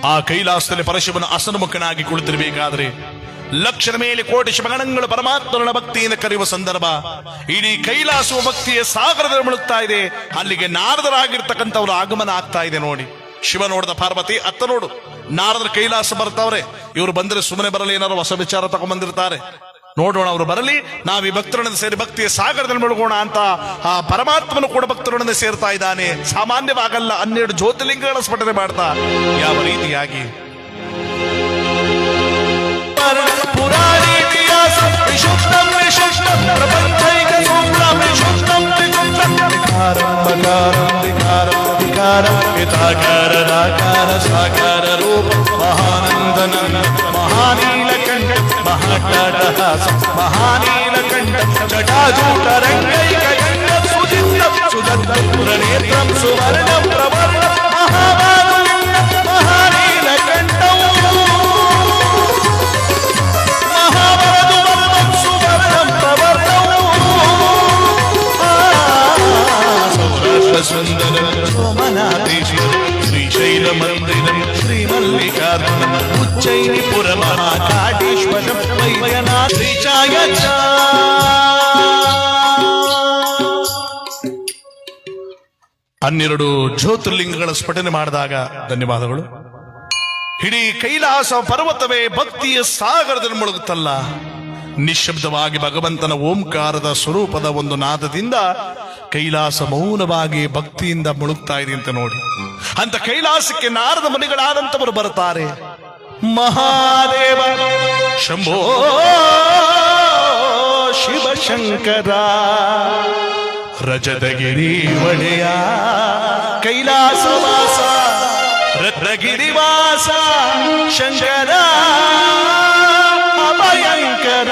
ಆ ಕೈಲಾಸದಲ್ಲಿ ಪರಶಿವನ ಅಸನ್ಮುಖನಾಗಿ ಕುಳಿತಿರಬೇಕಾದ್ರೆ ಲಕ್ಷದ ಮೇಲೆ ಕೋಟಿ ಶಿವಗಣಗಳು ಪರಮಾತ್ಮನ ಭಕ್ತಿಯಿಂದ ಕರೆಯುವ ಸಂದರ್ಭ. ಇಡೀ ಕೈಲಾಸವ ಭಕ್ತಿಯ ಸಾಗರದಲ್ಲಿ ಮುಳುಗ್ತಾ ಇದೆ. ಅಲ್ಲಿಗೆ ನಾರದರಾಗಿರ್ತಕ್ಕಂಥವ್ರ ಆಗಮನ ಆಗ್ತಾ ಇದೆ. ನೋಡಿ, ಶಿವ ನೋಡಿದ ಪಾರ್ವತಿ ಅತ್ತ ನೋಡು, ನಾರದ್ರ ಕೈಲಾಸ ಬರ್ತಾವ್ರೆ. ಇವ್ರು ಬಂದ್ರೆ ಸುಮ್ಮನೆ ಬರಲಿ, ಏನಾದ್ರು ಹೊಸ ವಿಚಾರ ತಗೊಂಡ್ಬಂದಿರ್ತಾರೆ. ನೋಡೋಣ, ಅವರು ಬರಲಿ, ನಾವು ಈ ಭಕ್ತರೊಡನೆ ಸೇರಿ ಭಕ್ತಿಯ ಸಾಗರದಲ್ಲಿ ಮುಳುಗೋಣ ಅಂತ ಆ ಪರಮಾತ್ಮನು ಕೂಡ ಭಕ್ತರೊಡನೆ ಸೇರ್ತಾ ಇದ್ದಾನೆ. ಸಾಮಾನ್ಯವಾಗಲ್ಲ, 12 ಜ್ಯೋತಿರ್ಲಿಂಗಗಳ ಸ್ಫಟನೆ ಮಾಡ್ತಾ ಯಾವ ರೀತಿಯಾಗಿ ಪುರಾಣಿ ಇತಿಹಾಸ ವಿಶುದ್ಧಂ ವಿಶಿಷ್ಟಂ ಪ್ರಪಂಚೈಕ ಸೂತ್ರಂ ವಿಶುದ್ಧಂ ತ್ರಿಗುಣಂ ವಿಕಾರಂ ಮಕಾರಂ ವಿಕಾರಂ ವಿಕಾರಂ ಹಿತಾಕಾರ ರಾಕಾರ ಸಾಕಾರ ರೂಪ ಮಹಾನಂದನಂದ ಮಹಾನೀಲಕಂಠ ಮಹಾಟಾಟಹಾಸ ಮಹಾನೀಲಕಂಠ ಜಟಾಜೂಟ ರಂಗೈಕ ಗಂಗ ಸುಜಿತ ಸುದತ್ತ ಪುರನೇತ್ರಂ ಸುವರ್ಣಂ ಪ್ರವರ್ಣ ಮಹಾಬಾಹುಲಿಂಗ ಮಹಾನೀಲಕಂಠವು ಸುಂದರ ಸೋಮನಾಥೇಶ್ವರ ಶ್ರೀಶೈಲ ಮಂದಿರ ಶ್ರೀ ಮಲ್ಲಿಕಾರ್ಜುನ ಉಜ್ಜಯಿನಿಪುರ ಮಹಾಕಾಟೇಶ್ವರ ವೈದ್ಯನಾಥ ಶ್ರೀಚಾಯ 12 ಜ್ಯೋತಿರ್ಲಿಂಗಗಳ ಸ್ಫಟನೆ ಮಾಡಿದಾಗ ಧನ್ಯವಾದಗಳು. ಇಡೀ ಕೈಲಾಸ ಪರ್ವತವೇ ಭಕ್ತಿಯ ಸಾಗರದಲ್ಲಿ ಮುಳುಗುತ್ತಲ್ಲ. ನಿಶ್ಶಬ್ದವಾಗಿ ಭಗವಂತನ ಓಂಕಾರದ ಸ್ವರೂಪದ ಒಂದು ನಾದದಿಂದ ಕೈಲಾಸ ಮೌನವಾಗಿ ಭಕ್ತಿಯಿಂದ ಮುಳುಗ್ತಾ ಇದೆ ಅಂತ ನೋಡಿ. ಅಂತ ಕೈಲಾಸಕ್ಕೆ ನಾರದ ಮುನಿಗಳಾದಂತವರು ಬರ್ತಾರೆ. ಮಹಾದೇವ ಶಂಭೋ ಶಿವಶಂಕರ ರಜತಗಿರಿ ಒಡೆಯ ಕೈಲಾಸವಾಸ ರತ್ನಗಿರಿವಾಸ ಶಂಕರ ಅಭಯಂಕರ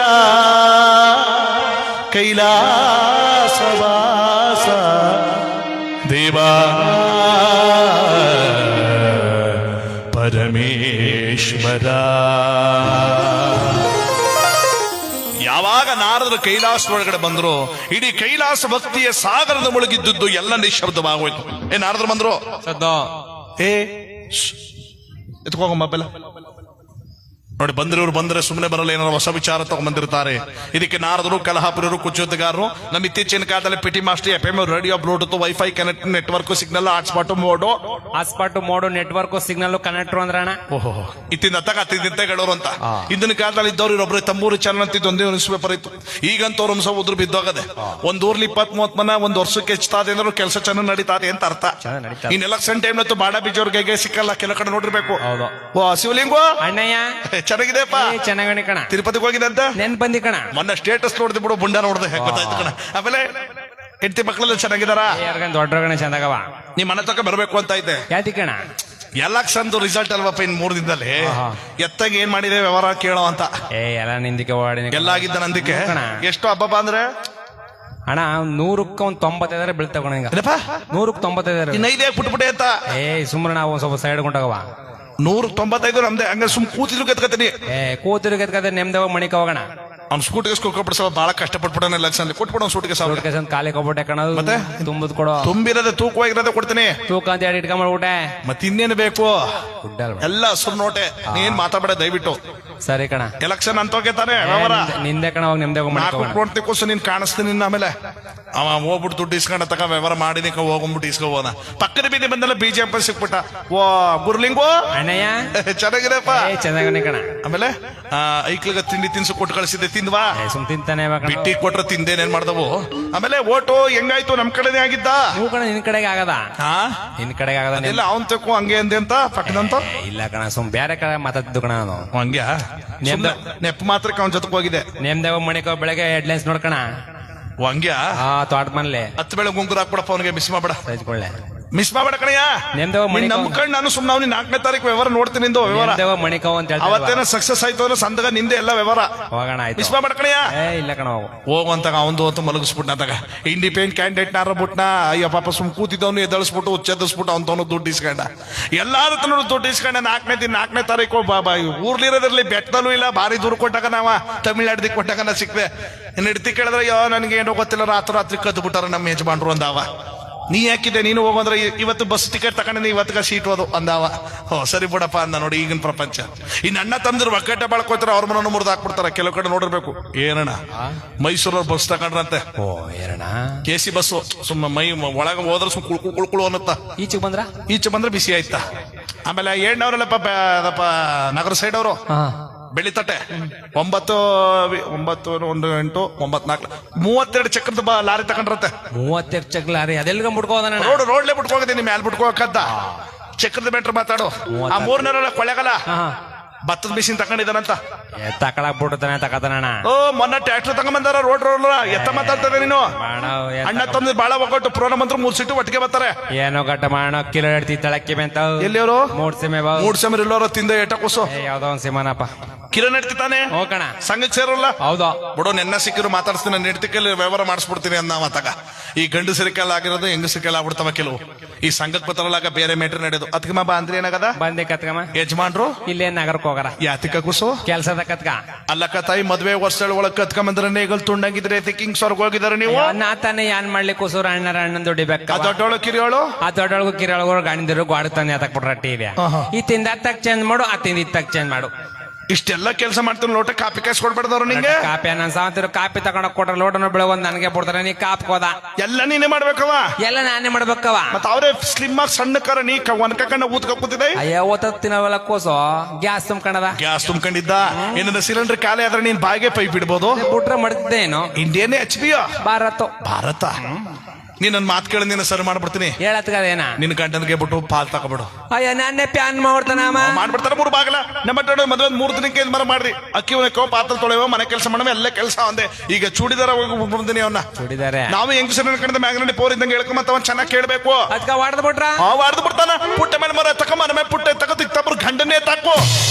ಕೈಲಾಸವಾಸ ದೇವಾ ಪರಮೇಶ್ವರ. ಯಾವಾಗ ನಾರದರು ಕೈಲಾಸದೊಳಗಡೆ ಬಂದ್ರು ಇಡೀ ಕೈಲಾಸ ಭಕ್ತಿಯ ಸಾಗರದ ಮುಳುಗಿದ್ದು ಎಲ್ಲ ನಿಶ್ಶಬ್ದವಾಗೋಯ್ತು. ನಾರದರು ಬಂದ್ರು ಎತ್ಕೋಗ ಮೊಬೈಲ್ ನೋಡಿ. ಬಂದಿರೋರು ಬಂದ್ರೆ ಸುಮ್ಮನೆ ಬರಲ್ಲ, ಏನಾದ್ರು ಹೊಸ ವಿಚಾರ ತಗೊಂಡ್ಬಂದಿರ್ತಾರೆ. ಇದಕ್ಕೆ ನಾರದರು ಕಲಹಾಪುರರು ಕುಚ್ಚೋತಗಾರರು ನಮ್ಮ ಇತ್ತೀಚಿನ ಕಾಲದಲ್ಲಿ PT master FM radio bluetooth wifi connect network signal hotspot mode network signal connector ಅಂದ್ರಣ. ಓಹೋ ಇತ್ತಿಂದ ತಗ ಅತ್ತಿದ್ದಂತೆ ಹೇಳೋರು ಅಂತ. ಇಂದಿನ ಕಾಲದಲ್ಲಿ ಇದ್ದವ್ರು ಇರೊಬ್ರು ತಂಬೂರು ಚಾನಲ್ ಅಂತಿದ್ದು ಒಂದೇ ನ್ಯೂಸ್ ಪೇಪರ್ ಇತ್ತು. ಈಗಂತ ಅವ್ರ ಹಂಸ ಉದ್ರು ಬಿದ್ದೋಗದೆ. ಒಂದ್ ಊರ್ಲಿ 20-30 ಮನ ಒಂದ್ ವರ್ಷಕ್ಕೆ ಹೆಚ್ಚುತ್ತದೆ ಅಂದ್ರೆ ಕೆಲಸ ಚೆನ್ನಾಗಿ ನಡೀತಾದೆ ಅಂತ ಅರ್ಥ. ಇನ್ ಎಲೆಕ್ಷನ್ ಟೈಮ್ ನತ್ತು ಬಾಡ ಬೀಜವ್ರಿಗೆ ಸಿಕ್ಕಲ್ಲ, ಕೆಲ ಕಡೆ ನೋಡಿರ್ಬೇಕು. ಓ ಶಿವಲಿಂಗೋ ಅಣ್ಣಯ್ಯ ಚೆನ್ನಾಗಿದೆಪ್ಪ, ಚೆನ್ನಾಗಣಿ ಕಣ. ತಿರುಪತಿಗೆ ಹೋಗಿದೆ ಅಂತ ನೆನ್ ಬಂದಿ ಕಣ. ಮೊನ್ನೆ ಸ್ಟೇಟಸ್ ನೋಡಿದೆ ಬಿಡು, ಬುಂಡ ನೋಡ್ದೆ ಗೊತ್ತಾಯ್ತು ಕಣ. ಆಮೇಲೆ ಹೆಂಡತಿ ಮಕ್ಕಳೆಲ್ಲ ಚೆನ್ನಾಗಿದಾರ? ದೊಡ್ಡ ಚಂದಾಗವ. ನಿಮ್ ಮನೆ ತಕ ಬರ್ಬೇಕು ಅಂತ ಐತೆ. ಯಾತಿ ಕಣ? ಎಲೆಕ್ಷನ್ ರಿಸಲ್ಟ್ ಅಲ್ವಪ್ಪ ಇನ್ 3 ದಿನದಲ್ಲಿ. ಎತ್ತಾಗ ಏನ್ ಮಾಡಿದೆ ವ್ಯವಹಾರ ಕೇಳೋ ಅಂತ. ಎಲ್ಲ ನಿಂದಿಕೆ ಓಡಿ ಎಲ್ಲ ಆಗಿದ್ದ ನಂದಿಕೆ. ಎಷ್ಟು ಹಬ್ಬ ಅಂದ್ರೆ ಅಣ್ಣ 100ಕ್ಕೆ 95 ಬೀಳ್ತಾವ. 100ಕ್ಕೆ 95 ಇನ್ನೈದೇ ಪುಟ್ಬಿಟ್ಟೆ ಅಂತ. ಸುಮ್ರ ನಾವು ಒಂದ್ ಸ್ವಲ್ಪ ಸೈಡ್ ಕೊಂಡಾಗವ. 195 ನಮ್ದೆ. ಹಂಗ ಸುಮ್ ಕೂತಿದ್ರು ಕೆತ್ಕತೀನಿ. ಕೂತಿರು ಕೆತ್ಕತೆ ನೆಮ್ದವ ಮಣಿಕ ಹೋಗೋಣ. ಅವ್ನ ಸ್ಕೂಟಿಗೆ ಕೊಟ್ಬಿಡ್ಸವ ಬಹಳ ಕಷ್ಟಪಟ್ಬಿಡೋಣ. ಎಲೆಕ್ಷನ್ ಕೊಟ್ಬಿಡೋ ಸೂಟಿಗೆ ಖಾಲಿ ಕೊಟ್ಬಿಟ್ಟೆ ಕಣ. ಮತ್ತೆ ತುಂಬದ್ ಕೊಡೋ, ತುಂಬಿರೋದೆ ತೂಕವಾಗಿರೋದೆ ಕೊಡ್ತೀನಿ. ತೂಕ ಅಂತ ಹೇಳಿ ಇಟ್ಕೊಂಡ್ಬಿಟ್ಟೆ. ಮತ್ತೆ ಇನ್ನೇನು ಬೇಕು? ಎಲ್ಲ ಸುಮ್ ನೋಟೆ. ನೀನ್ ಮಾತಾಡ ದಯವಿಟ್ಟು. ಸರಿ ಕಣ. ಎಲೆಕ್ಷನ್ ಅಂತ ತಾನೆ ನಿಂದೆ ಕಣ. ಹೋಗಿ ನಿಮ್ದೆ ನೋಡ್ತಿಕೋಸ ನೀನ್ ಕಾಣಿಸ್ತೀನಿ. ಆಮೇಲೆ ಅವ ಹೋಗ್ಬಿಟ್ಟು ದುಡ್ಡು ಇಸ್ಕೊಂಡ ತಕ ವ್ಯವಹಾರ ಮಾಡಿ ಹೋಗ್ಬಿಟ್ಟು ಇಸ್ಕೋಬೋದ. ಪಕ್ಕದ ಬೀದಿ ಬಂದೆಲ್ಲ ಬಿಜೆಪಿ ಸಿಕ್ಬಿಟ್ಟ. ಓ ಗುರುಲಿಂಗೋ ಅಣ್ಣಯ್ಯ ಚೆನ್ನಾಗಿದೆಪ್ಪ. ಚೆನ್ನಾಗನೆ ಕಣ. ಆಮೇಲೆ ಐಕ್ಳಿಗ ತಿಂಡಿ ತಿನ್ಸು ಕೊಟ್ಟು ಕಳಿಸಿದ್ದೆ. ತಿಂದ್ವಾ? ಸುಮ್ ತಿಂತಾನೆ ಬಿಟ್ಟಿ ಕೊಟ್ರೆ ತಿಂದೇನೇನ್ ಮಾಡ್ದವು. ಆಮೇಲೆ ಓಟು ಹೆಂಗಾಯ್ತು? ನಮ್ ಕಡೆನೇ ಆಗಿದ್ದ. ನೀವು ಕಣ ನಿನ್ ಕಡೆಗೆ ಆಗದ. ನಿನ್ ಕಡೆಗೆ ಆಗದ. ಇಲ್ಲ ಅವನ್ ತಕ್ಕೋ ಹಂಗೆ ಅಂದೆ ಅಂತ ಪಕ್ಕದಂತ. ಇಲ್ಲ ಕಣ, ಸುಮ್ ಬೇರೆ ಕಡೆ ಮಾತಾಡ್ತಿದ್ದು ಕಣ ನಾನು. ಹಂಗ್ಯ ನೆಪ್ ಮಾತ್ರಕ್ಕೆ ಅವನ್ ಜೊತೆಗೆ ಹೋಗಿದೆ. ನೇಮ್ದೇವ ಮಣಿಕೋ ಬೆಳಗ್ಗೆ ಹೆಡ್ಲೈನ್ಸ್ ನೋಡ್ಕಣ. ಹಂಗ್ಯ ತೋಟ ಮನೇಲಿ 10 ಬೆಳಗ್ಗೆ ಗುಂಗುರ ಹಾಕ್ಬಿಡಪ್ಪ ಅವನಿಗೆ. ಮಿಸ್ ಮಾಡ್ಬೇಡ, ಸಹಿಸ್ಕೊಳ್ಳೆ. ಮಿಸ್ ಮಾಡ್ಬೇಡ ಕಣಯ್ಯ. ನಮ್ಮ ಕಣ್ ನಾನು ಸುಮ್ಮನೆ ಅವ್ನಿಗೆ 4ನೇ ತಾರೀಕು ವ್ಯವಹಾರ ನೋಡ್ತೀನಿ. ವ್ಯವಹಾರ ಮಣಿಕೋ ಅಂತ ಅವತ್ತೇನೋ ಸಕ್ಸಸ್ ಆಯ್ತು ಅಂದ್ರೆ ಸಂದಗ ನಿಂದೆ ಎಲ್ಲ ವ್ಯವಹಾರ. ಹೋಗೋಣ. ಮಿಸ್ ಮಾಡ್ಬೇಡ ಕಣಯ್ಯ. ಇಲ್ಲ ಕಣ ಹೋಗುವಂತಾಗ ಅವಂದು ಅಂತ ಮಲಗಿಸ್ಬಿಟ್ನ. ತಗ ಇಂಡಿಪೆಂಡೆಂಟ್ ಕ್ಯಾಂಡಿಡೇಟ್ ನಾರ ಬಿಟ್ನ. ಅಯ್ಯ ಪಾಪ ಸುಮ್ ಕೂತಿದ್ದವನು ಎದಳಿಸ್ಬಿಟ್ಟು ಉಚ್ಚೆದಿಸ್ಬಿಟ್ಟು ಅವನು ದುಡ್ಡು ಇಸ್ಕೊಂಡ. ಎಲ್ಲಾರು ತನ್ನ ದುಡ್ಡು ಇಸ್ಕೊಂಡ. 4ನೇ ತಾರೀಕು ಊರ್ಲಿರೋದ್ರಲ್ಲಿ ಬೆಟ್ಟದಲ್ಲೂ ಇಲ್ಲ. ಭಾರಿ ದೂರ ಕೊಟ್ಟಾಗ ನಾವ ತಮಿಳ್ನಾಡ್ದಿಕ್ ಕೊಟ್ಟಾಗ ನಾ ಸಿಕ್ವೆ. ಇಡ್ತಿ ಕೇಳಿದ್ರೆ ಯೋ ನನಗೆ ಏನೋ ಗೊತ್ತಿಲ್ಲ, ರಾತ್ರಿ ಕದ್ದು ಬಿಟ್ಟಾರ ನಮ್ಮ ಯಜಮಾನ್ರು ಅಂದಾವ. ನೀ ಯಾಕಿದೆ ನೀನು ಹೋಗೋದ್ರೆ ಇವತ್ತು ಬಸ್ ಟಿಕೆಟ್ ತಗೊಂಡಿನಿ, ಇವತ್ತಿಗೆ ಸೀಟ್ ಹೋದು ಅಂದಾವ. ಸರಿ ಬಿಡಪ್ಪ ಅಂದ. ನೋಡಿ ಈಗಿನ ಪ್ರಪಂಚ. ಇನ್ನು ಅಣ್ಣ ತಮ್ದಿರು ಒಗ್ಗಟ್ಟೆ ಬಾಳ್ಕೋತಾರೆ, ಅವ್ರ ಮನನ್ನು ಮುರಿದು ಹಾಕ್ಬಿಡ್ತಾರೆ. ಕೆಲವು ಕಡೆ ನೋಡಿರ್ಬೇಕು. ಏನಣ್ಣ ಮೈಸೂರವ್ರು ಬಸ್ ತಗೊಂಡ್ರಂತೆ. AC bus. ಸುಮ್ಮ ಮೈ ಒಳಗ ಹೋದ್ರೆ ಸುಮ್ ಕುಳ್ಕುಳು ಅನ್ನತ್ತ. ಈಚೆ ಬಂದ್ರೆ ಬಿಸಿ ಆಯ್ತಾ. ಆಮೇಲೆ 7ನವರಲ್ಲಪ್ಪ ನಗರ ಸೈಡ್ ಅವರು ಬೆಳಿತಟ್ಟೆ 9 1 8 9 4 32 ಚಕ್ರದ ಲಾರಿ ತಗೊಂಡ್ರತ್ತೆ. 32 ಚಕ್ರ ಲಾರಿ ಅದೆಲ್ಲ ಬಿಟ್ಕೋದ. ರೋಡ್ಲೇ ಬಿಟ್ಕೋಗದೀನಿ, ಮ್ಯಾಲ್ ಬಿಟ್ಕೋಕದ್ದ. ಚಕ್ರದ ಬೆಟ್ರ ಮಾತಾಡು. ಆ 3 ಕೊಳ್ಳೆಗಲ್ಲ ಭತ್ತದ ಮಿಷಿನ್ ತಗೊಂಡಿದ್ದಾನಂತ. ತಕೊಳಕ್ ಬಿಡ್ತಾನೆ ತಕತಾನ. ಮೊನ್ನೆ ಟ್ರ್ಯಾಕ್ಟರ್ ತಗೊಂಡ್ಬಂದಾರ. ರೋಡ್ ಎತ್ತ ಮಾತಾಡ್ತದೆ ನೀನು. ಅಣ್ಣ ತಮ್ಮ ಬಾಳ ಒಗ್ಗಟ್ಟು. ಪ್ರೋನ ಮಂತ್ರ 3 ಸೀಟು ಒಟ್ಟಿಗೆ ಬರ್ತಾರೆ. ಏನೋ ಗಟ್ಟ ಮಾಡೋ ಕಿಲೋ ಎಡ್ತಿತ್ತಳಕ್ಕೆ ಬಂತ. ಎಲ್ಲಿಯವರು? ಮೂಡ್ ಸೆಮೆ ಇಲ್ಲೋರ ತಿಂದ ಏಟ ಕೂಸು. ಯಾವ್ದೋ ಒಂದ್ ಸಿಮನಪ್ಪ. ಕಿಲೋ ನೆಡ್ತಿತ್ತಾನೆ. ಹೋಗೋಣ ಸಂಘಕ್ಕೆ ಸೇರಲ್ಲ. ಹೌದಾ ಬಿಡೋ. ನೆನ್ನ ಸಿಕ್ಕಿರು ಮಾತಾಡ್ತೀನಿ. ನೆಡ್ತಿಕಲ್ಲಿ ವ್ಯವಹಾರ ಮಾಡಿಸ್ಬಿಡ್ತೀನಿ ಅಂದ ಮಾತಾಗ. ಈ ಗಂಡು ಸಿರಿಕೆಲ್ಲ ಆಗಿರೋದು ಹೆಂಗು ಸಿರಿಕೆಲ್ಲ ಆಗ್ಬಿಡ್ತಾವ ಕೆಲವು. ಈ ಸಂಘಕ್ಕೆ ಬರ್ತಾರಲ್ಲ ಬೇರೆ ಮೇಟ್ರ್ ನಡೆಯೋದು. ಅದಕ್ಕೆ ಬಾ ಅಂದ್ರೆ ಏನಾಗದ? ಬಂದೆ ಕತ್ಕಮ್ಮ. ಯಜಮಾನ್ರು ಇಲ್ಲೇ ನಗರಕ್ಕೆ ಹೋಗಾರ. ಯಾತಿಕ ಕೂಸು? ಕೆಲ್ಸದ ಕತ್ಕ. ಅಲ್ಲಕ್ಕ ತಾಯಿ ಮದ್ವೆ ವರ್ಷ ಒಳಗ್ ಕತ್ಕೊಂಬಂದ್ರೆ ನೇಗಲ್ ತುಂಡಂಗಿದ್ರೆ ಕಿಂಗ್ ಸ್ವರ್ಗ ಹೋಗಿದಾರೆ ನೀವು. ನಾ ತಾನೆ ಏನ್ ಮಾಡ್ಲಿಕ್ಕೆ ಕೂಸೂರು ಅಣ್ಣನ ದುಡ್ಡಿ ಬೇಕ. ದೊಡ್ಡವಳು ಕಿರಿಯೋಳು. ಆ ದೊಡ್ಡೊಳಗು ಕಿರಿಯೊಳಗು ಗಾಣಿದ್ರು ಗಾಡುತ್ತಾನೆ. ಅದಕ್ಕೆ ಬಿಟ್ರ ಟಿವಿ. ಈ ತಿಂದ ತಕ್ ಚೇಂಜ್ ಮಾಡು, ಆ ತಿಂದ ತಕ್ ಚೇಂಜ್ ಮಾಡು. ಇಷ್ಟೆಲ್ಲ ಕೆಲಸ ಮಾಡ್ತೀನಿ, ಲೋಟ ಕಾಪಿ ಕಾಯಿಸ್ ಕೊಡ್ಬಾರ್ದವ್ರು ನಿಂಗೆ. ಕಾಪಿ ನನ್ನ ಸಾವಂತಿರು ಕಾಪಿ ತಗೊಂಡ ಕೊಟ್ರೆ ಲೋಟನ ಬೆಳಗೊಂದು ನನಗೆ ಕೊಡ್ತಾರೆ, ನೀ ಕಾಪ್ ಕೋದ ಎಲ್ಲ ನೀನೇ ಮಾಡ್ಬೇಕವ, ಎಲ್ಲ ನಾನೇ ಮಾಡ್ಬೇಕವ. ಮತ್ತ ಅವ್ರೆ ಸ್ಲಿಮ್ ಆಗಿ ಸಣ್ಣ ಕರ ನೀ ಒನ್ಕಂಡ ಊದ್ಕ ಕೂತಿದೆ. ಅಯ್ಯ ಓದ್ತಿನವಲ್ಲ ಕೋಸು ಗ್ಯಾಸ್ ತುಂಬ್ಕೊಂಡದ, ಗ್ಯಾಸ್ ತುಂಬ್ಕೊಂಡಿದ್ದ. ಏನಾರ ಸಿಲಿಂಡರ್ ಖಾಲಿ ಆದ್ರೆ ನೀನ್ ಬಾಯಿಗೆ ಪೈಪ್ ಇಡ್ಬೋದು. ಬಿಟ್ರೆ ಮಾಡ್ತಿದ್ದೆ ಏನು. ಇಂಡಿಯನ್ HP ಭಾರತ ನೀನ್ ನನ್ ಮಾತು ಕೇಳಿ ನೀನು ಸರ್ ಮಾಡ್ಬಿಡ್ತೀನಿ. ಹೇಳತ್ಗದೇನ ನಿನ್ ಗಂಟನ್ಗೆ ಬಿಟ್ಟು ಪಾಲ್ ತಗೋಬಿಡು. ಅಯ್ಯ ನಾನೇ ಪ್ಯಾನ್ ಮಾಡ್ತಾನ ಮಾಡ್ಬಿಡ್ತಾರ. 3 ಬಾಗಲ ನಮ್ಮ ಮದ್ವೆ 3 ದಿನಕ್ಕೆ ಮರ ಮಾಡ್ರಿ. ಅಕ್ಕಿ ಒನಕೋ ಪಾತ್ರ ತೊಳೆಯೋ ಮನೆ ಕೆಲಸ ಮಾಡೋ ಎಲ್ಲ ಕೆಲಸ ಒಂದೇ. ಈಗ ಚೂಡಿದಾರ ಬಂದಿನಿ ಅವನ್ನ ಚೂಡಿದಾರೆ ನಾವು ಹೆಂಗಸರ ಕಡೆ ಮ್ಯಾಗ್ನಲ್ಲಿ ಪೋರ್ ಇದ್ದಂಗೆ ಹೇಳ್ಕೊಂಬತ್ತ ಅವ್ನು ಚೆನ್ನಾಗಿ ಕೇಳ್ಬೇಕು. ಅದಕ್ಕ ವಾಡ್ದು ಬಿಟ್ರ ವಾಡ್ದು ಬಿಡ್ತಾನ. ಪುಟ್ಟ ಮೇಲೆ ಮರ ತಕ ಮನೆ ಮೇಲೆ ಪುಟ್ಟ ತಗೋ ಇತ್ತಬ್ರು ಗಂಡನ್ನೇ ತಾಕು.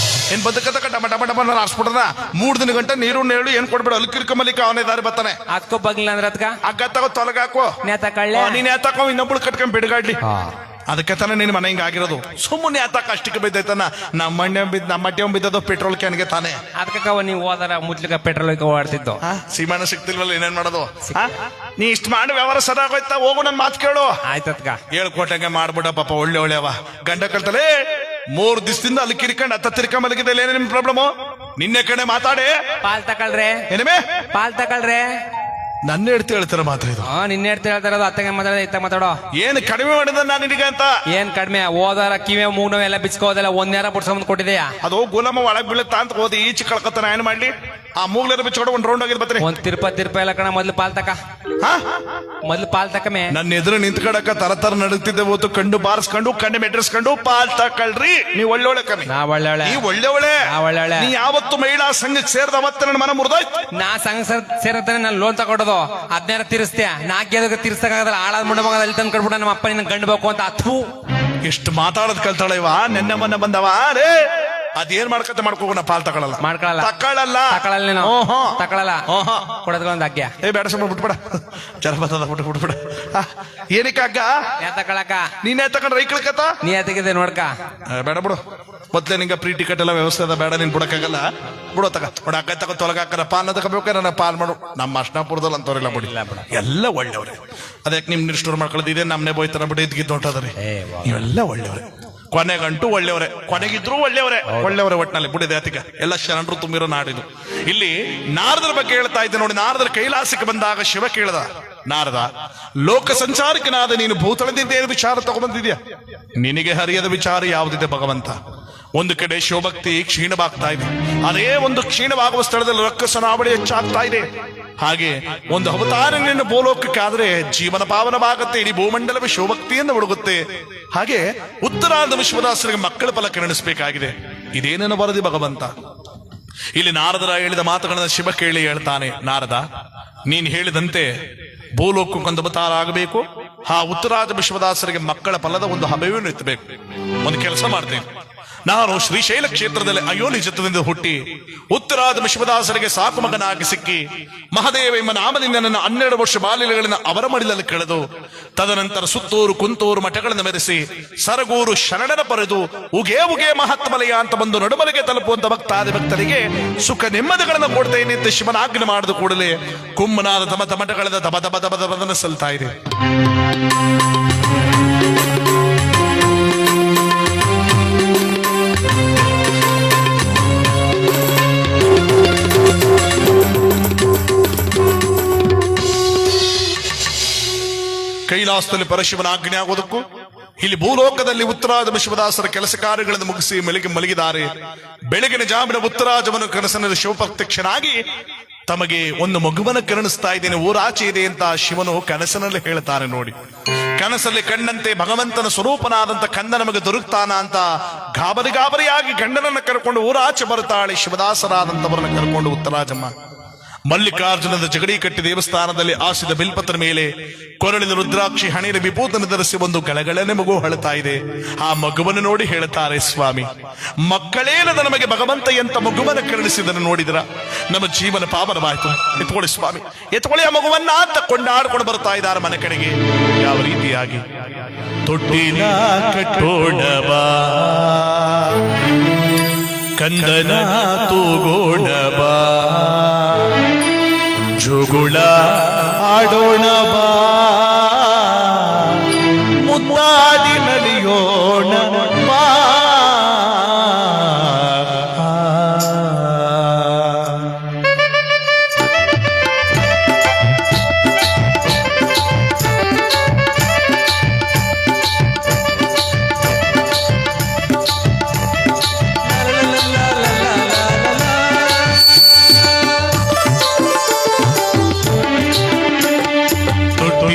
ಏನ್ ಬದುಕತಕ ಡಬ ಡಬ ಡಬ ಹಾರಿಸ್ಬಿಡ್ದ. 3 ದಿನ ಗಂಟೆ ನೀರು ನೇಳು ಏನ್ ಕೊಡ್ಬೇಡ ಅಲ್ಕಿರ್ಕ ಮಲಿಕ ಅವನೇ ದಾರಿ ಬರ್ತಾನೆ. ಅದಕ್ಕೂ ಬಗ್ಲಿಲ್ಲ ಅಂದ್ರೆ ಅದಕ್ಕ ಹಗ್ಗ ತಗೋ ತೊಲಗಾಕು ನೇತಕಳ್ಳೆ ನೀನ್ ಯಾತಕೋ ಇನ್ನೊಬ್ಳು ಕಟ್ಕೊಂಡ್ ಬಿಡ್ಗಾಡ್ಲಿ. ಅದಕ್ಕೆ ತಾನೆ ನಿನ್ ಮನೆ ಹಿಂಗ ಆಗಿರೋದು. ಸುಮ್ಮನೆ ಯಾತಕ ಅಷ್ಟಕ್ಕೆ ಬಿದ್ದೈತನ. ನಮ್ಮ ಬಿದ್ದದು ಪೆಟ್ರೋಲ್ ಕ್ಯಾನ್ಗೆ ತಾನೆ. ಅದಕ್ಕ ನೀವು ಹೋದಾರ ಮುಚ್ಲಿಕ ಪೆಟ್ರೋಲ್ ಓಡಾಡ್ತಿದ್ದು. ಸೀಮಾನ ಸಿಕ್ತಿಲ್ವಲ್ಲ ಏನೇನ್ ಮಾಡೋದು. ನೀ ಇಷ್ಟ ಮಾಡಿ ವ್ಯವಹಾರ ಸರಾಗೋಯ್ತಾ. ಹೋಗು ನನ್ ಮಾತು ಕೇಳು. ಆಯ್ತತ್ಕ ಹೇಳ್ಕೊಟ್ಟಂಗೆ ಮಾಡ್ಬಿಡ ಪಾಪ. ಒಳ್ಳೆ ಒಳ್ಳೆವ ಗಂಡ ಕಳ್ತಲೆ 3 ದಿವಸದಿಂದ ಅಲ್ಲಿ ಕಿರ್ಕೊಂಡ್ ಅತ್ತ ತಿರ್ಕ ಮಲಗಿದೆ. ಏನೇ ನಿಮ್ ಪ್ರಾಬ್ಲಮ್. ನಿನ್ನೆ ಕಡೆ ಮಾತಾಡೆ ಪಾಲ್ ತಕಳ್ರೆ ಏನೇ ಪಾಲ್ ತಕಳ್ರೆ ನನ್ನ ಹೇಳ್ತಿ ಹೇಳ್ತಾರ ಮಾತ್ರ ಇದು. ನಿನ್ನೆ ಹೇಳ್ತಿ ಹೇಳ್ತಾರ ಅತ್ತಗೆ ಮಾತಾಡೋದು ಇತ್ತ ಮಾತಾಡೋ. ಏನ್ ಕಡಿಮೆ ಮಾಡಿದ ನಾನು ನಿನಗೆ ಅಂತ. ಏನ್ ಕಡಿಮೆ ಹೋದಾರ ಕಿವಿ ಮೂಗ್ ಎಲ್ಲ ಬಿಚ್ಕೋದೆಲ್ಲ 1 ನೇರ ಬಿಡ್ಸ್ಕೊಂಡ್ ಕೊಟ್ಟಿದೆಯಾ. ಅದು ಗುಲಾಮ ಒಳಗ್ ಬೀಳುತ್ತಾ ಅಂತ ಹೋದಿ ಈಚೆ ಕಳ್ಕೊತಾನ. ಏನ್ ಮಾಡ್ಲಿ. ಆ ಮೂಗ್ಲೇರ ಬಿಚ್ಕೊಂಡು ಒಂದ್ ರೌಂಡ್ ಆಗಿದ್ ಬರ್ತೀನಿ. ಒಂದ್ ತಿರ್ಪ ಎಲ್ಲ ಕಣ. ಮೊದ್ಲು ಪಾಲ್ ತಕ ಮೊದ್ಲು ಪಾಲ್ ತಕಮೆ. ನನ್ನ ಎದುರು ನಿಂತ್ಕಡಕ ತರ ನಡುತ್ತಿದ್ದೆ ಹೋತು. ಕಂಡು ಬಾರಿಸ್ಕೊಂಡು ಕಣ್ಣು ಮೆಟ್ರಿಸ್ಕೊಂಡು ಪಾಲ್ ತಕಳ್ರಿ. ನೀವ್ ಒಳ್ಳೆ ಕಮ್ಮಿ. ನಾ ಒಳ್ಳೆ ನೀ ಒಳ್ಳೆ ನೀ ಯಾವತ್ತು ಮಹಿಳಾ ಸಂಘಕ್ಕೆ ಸೇರಿದ ಅವತ್ತ ನನ್ನ ಮನ ಮುರಿದೋಯ್ತು. ನಾ ಸಂಘ ಸೇರತಾನೆ ನಾನು ಲೋನ್ ತಗೊಡೋದು 15 ತೀರಿಸ್ತೀಯ. 4 ತೀರ್ಸಕ್ಕಾಗಲ್ಲ. ಆಳಾದ ಮುಂಡ ಮಗ ಅಲ್ಲಿ ತಂದು ಕಟ್ಬಿಟ್ಟ ನಮ್ಮ ಅಪ್ಪ ನಿನ್ನ ಗಂಡು ಬೇಕು ಅಂತ. ಅಥು ಎಷ್ಟು ಮಾತಾಡೋದ್ ಕಲ್ತಾಳ ಇವ. ನೆನ್ನೆ ಮೊನ್ನೆ ಬಂದವ ರೇ ಅದೇನ್ ಮಾಡ್ಕತ್ತ ಮಾಡ್ಕೋಣ. ಪಾಲ್ ತಗೊಳಲ್ಲ ಕೊಡೋದ್ ಒಂದು ಅಗ್ಗ. ಬೇಡ ಸುಮ್ಮನೆ ಬಿಟ್ಬಿಡ. ಜರ ಬರ್ತದ ಬಿಟ್ಬಿಡ. ಏನಕ್ಕೆ ಅಗ್ಗ ತಗೊಳಕ ನೀನ್ ತಗೊಂಡ್ರೆ ರೈಕಳಕತ್ತ ನೀ ತೆಗಿದೆ ನೋಡ್ಕ. ಬೇಡ ಬಿಡು. ಮೊದ್ಲೇ ನಿಂಗ ಫ್ರೀ ಟಿಕೆಟ್ ಎಲ್ಲ ವ್ಯವಸ್ಥೆ ಅದ. ಬೇಡ ನೀನ್ ಬಿಡಕ್ಕಾಗಲ್ಲ. ಬಿಡೋ ತಗ ಅಕ್ಕ ತಗೋ ತೊಲಗಾಕರ ಪಾಲ್ ತಗೋಬೇಕು. ನನ್ನ ಪಾಲ್ ಮಾಡು. ನಮ್ಮ ಅಷ್ಟಪುರದಲ್ಲಿ ಅಂತವ್ರೆಲ್ಲ ಬಿಡಿ ಎಲ್ಲ ಒಳ್ಳೆಯವ್ರೆ. ಅದಕ್ಕೆ ನಿಮ್ ನಿಷ್ಠೂರ್ ಮಾಡ್ಕೊಳ್ಳೋದು ಇದೆ. ನಮ್ನೆ ಬೋಯ್ತಾರ ಬಿಡಿ ಇದ್ಗಿದ್ದು ಹೊಂಟದ್ರಿ. ಇವೆಲ್ಲ ಒಳ್ಳೆಯವ್ರೆ. ಕೊನೆಗಂಟು ಒಳ್ಳೆಯವರೇ. ಕೊನೆಗಿದ್ರು ಒಳ್ಳೆಯವರೇ ಒಟ್ಟಿನಲ್ಲಿ ಬಿಡಿದೆ. ಅತಿಕ ಎಲ್ಲ ಶರಣರು ತುಂಬಿರೋ ನಾಡಿದು. ಇಲ್ಲಿ ನಾರದರ ಬಗ್ಗೆ ಹೇಳ್ತಾ ಇದ್ದೆ ನೋಡಿ. ನಾರದರ ಕೈಲಾಸಕ್ಕೆ ಬಂದಾಗ ಶಿವ ಕೇಳದ, ನಾರದ ಲೋಕ ಸಂಚಾರಕನಾದ ನೀನು ಭೂತಳದಿದ್ದೇನು ವಿಚಾರ ತಗೊಂಡ್ಬಂದಿದ್ಯಾ. ನಿನಗೆ ಹರಿಯದ ವಿಚಾರ ಯಾವುದಿದೆ ಭಗವಂತ. ಒಂದು ಕಡೆ ಶಿವಭಕ್ತಿ ಕ್ಷೀಣವಾಗ್ತಾ ಇದೆ. ಅದೇ ಒಂದು ಕ್ಷೀಣವಾಗುವ ಸ್ಥಳದಲ್ಲಿ ರಕ್ಕಸನಾವಳಿ ಹೆಚ್ಚಾಗ್ತಾ ಇದೆ. ಹಾಗೆ ಒಂದು ಅವತಾರ ನಿನ್ನ ಭೂಲೋಕಕ್ಕಾದ್ರೆ ಜೀವನ ಪಾವನವಾಗುತ್ತೆ. ಇಡೀ ಭೂಮಂಡಲವೇ ಶಿವಭಕ್ತಿಯಿಂದ ಹುಡುಗುತ್ತೆ. ಹಾಗೆ ಉತ್ತರಾರ್ಧ ವಿಶ್ವದಾಸರಿಗೆ ಮಕ್ಕಳ ಫಲ ಕರುಣಿಸಬೇಕಾಗಿದೆ. ಇದೇನೇನು ವರದಿ ಭಗವಂತ. ಇಲ್ಲಿ ನಾರದರ ಹೇಳಿದ ಮಾತುಗಳನ್ನ ಶಿವ ಕೇಳಿ ಹೇಳ್ತಾನೆ. ನಾರದ, ನೀನ್ ಹೇಳಿದಂತೆ ಭೂಲೋಕಕ್ಕೊಂದು ಅವತಾರ ಆಗಬೇಕು. ಆ ಉತ್ತರಾರ್ಧ ವಿಶ್ವದಾಸರಿಗೆ ಮಕ್ಕಳ ಫಲದ ಒಂದು ಹಬೆಯನ್ನು ಎತ್ತಬೇಕು. ಒಂದು ಕೆಲಸ ಮಾಡ್ತೇನೆ. ನಾನು ಶ್ರೀಶೈಲ ಕ್ಷೇತ್ರದಲ್ಲಿ ಅಯೋನಿ ಚಿತ್ರದಿಂದ ಹುಟ್ಟಿ ಉತ್ತರಾದ ವಿಶ್ವದಾಸರಿಗೆ ಸಾಕು ಮಗನಾಗಿ ಸಿಕ್ಕಿ ಮಹದೇವ ಎಂಬ ನಾಮದಿಂದ ನನ್ನ 12 ವರ್ಷ ಬಾಲ್ಯಗಳನ್ನು ಅವರ ಮಡಿಲಲ್ಲಿ ಕಳೆದು ತದನಂತರ ಸುತ್ತೂರು ಕುಂತೂರು ಮಠಗಳನ್ನು ಮೆರೆಸಿ ಸರಗೂರು ಶರಣರ ಪರೆದು ಉಗೇ ಮಹಾತ್ಮಲಯ ಅಂತ ಬಂದು ನಡುಮಲೆಗೆ ತಲುಪುವಂತ ಭಕ್ತರಿಗೆ ಸುಖ ನೆಮ್ಮದಿಗಳನ್ನು ಕೊಡ್ತೇನೆ ಅಂತ ಶಿವನಾಜ್ಞೆ ಮಾಡಿದ ಕೂಡಲೇ ಕುಮ್ಮನಾದ ತಮ ಮಠಗಳಿಂದ ದಬ ದಬ ದಬ ದಬದನ್ನು ಸಲ್ತಾ ಇದೆ. ಕೈಲಾಸದಲ್ಲಿ ಪರಶಿವನ ಆಜ್ಞೆ ಆಗೋದಕ್ಕೂ ಇಲ್ಲಿ ಭೂಲೋಕದಲ್ಲಿ ಉತ್ತರಾಜ ವಿಶ್ವದಾಸರ ಕೆಲಸ ಕಾರ್ಯಗಳನ್ನು ಮುಗಿಸಿ ಮಲಗಿದ್ದಾರೆ. ಬೆಳಗಿನ ಜಾಮಿನ ಉತ್ತರಾಜವನ್ನು ಕನಸಿನಲ್ಲಿ ಶಿವಪ್ರತ್ಯಕ್ಷನಾಗಿ ತಮಗೆ ಒಂದು ಮಗುವನ್ನ ಕರುಣಿಸ್ತಾ ಇದ್ದೇನೆ, ಊರಾಚೆ ಇದೆ ಅಂತ ಶಿವನು ಕನಸಿನಲ್ಲಿ ಹೇಳ್ತಾರೆ. ನೋಡಿ, ಕನಸಲ್ಲಿ ಕಂಡಂತೆ ಭಗವಂತನ ಸ್ವರೂಪನಾದಂತ ಕಂದ ನಮಗೆ ದೊರಕ್ತಾನ ಅಂತ ಗಾಬರಿಯಾಗಿ ಗಂಡನನ್ನ ಕರ್ಕೊಂಡು ಊರಾಚೆ ಬರುತ್ತಾಳೆ. ಶಿವದಾಸರಾದಂತವರನ್ನ ಕರ್ಕೊಂಡು ಉತ್ತರಾಜಮ್ಮ ಮಲ್ಲಿಕಾರ್ಜುನದ ಜಗಡಿ ಕಟ್ಟಿ ದೇವಸ್ಥಾನದಲ್ಲಿ ಆಸಿದ ಬಿಲ್ಪತ್ರ ಮೇಲೆ ಕೊರಳಿನ ರುದ್ರಾಕ್ಷಿ ಹಣೆಯ ವಿಭೂತನ ಧರಿಸಿ ಒಂದು ಗಳಗಳನೆ ಮಗು ಅಳುತ್ತಾ ಇದೆ. ಆ ಮಗುವನ್ನು ನೋಡಿ ಹೇಳುತ್ತಾರೆ, ಸ್ವಾಮಿ ಮಕ್ಕಳೇನದ ನಮಗೆ ಭಗವಂತ ಎಂತ ಮಗುವನ್ನು ಕರುಣಿಸಿದನ್ನು ನೋಡಿದ್ರ ನಮ್ಮ ಜೀವನ ಪಾವನವಾಯಿತು. ಎತ್ಕೊಳ್ಳಿ ಸ್ವಾಮಿ, ಎತ್ಕೊಳ್ಳಿ ಆ ಮಗುವನ್ನ ಅಂತ ಕೊಂಡಾಡ್ಕೊಂಡು ಬರ್ತಾ ಇದ್ದಾರೆ ಮನೆ ಕಡೆಗೆ. ಯಾವ ರೀತಿಯಾಗಿ ತೊಟ್ಟಿನ ಕಟ್ಟೋಣವಾ ಕಂದನ ತೂಗೋಣವಾ ಜೋಗುಳ ಆಡೋಣ ಬಾ ಮುದ್ದಾದಿ ನಲಿಯೋಣ ಬಾ.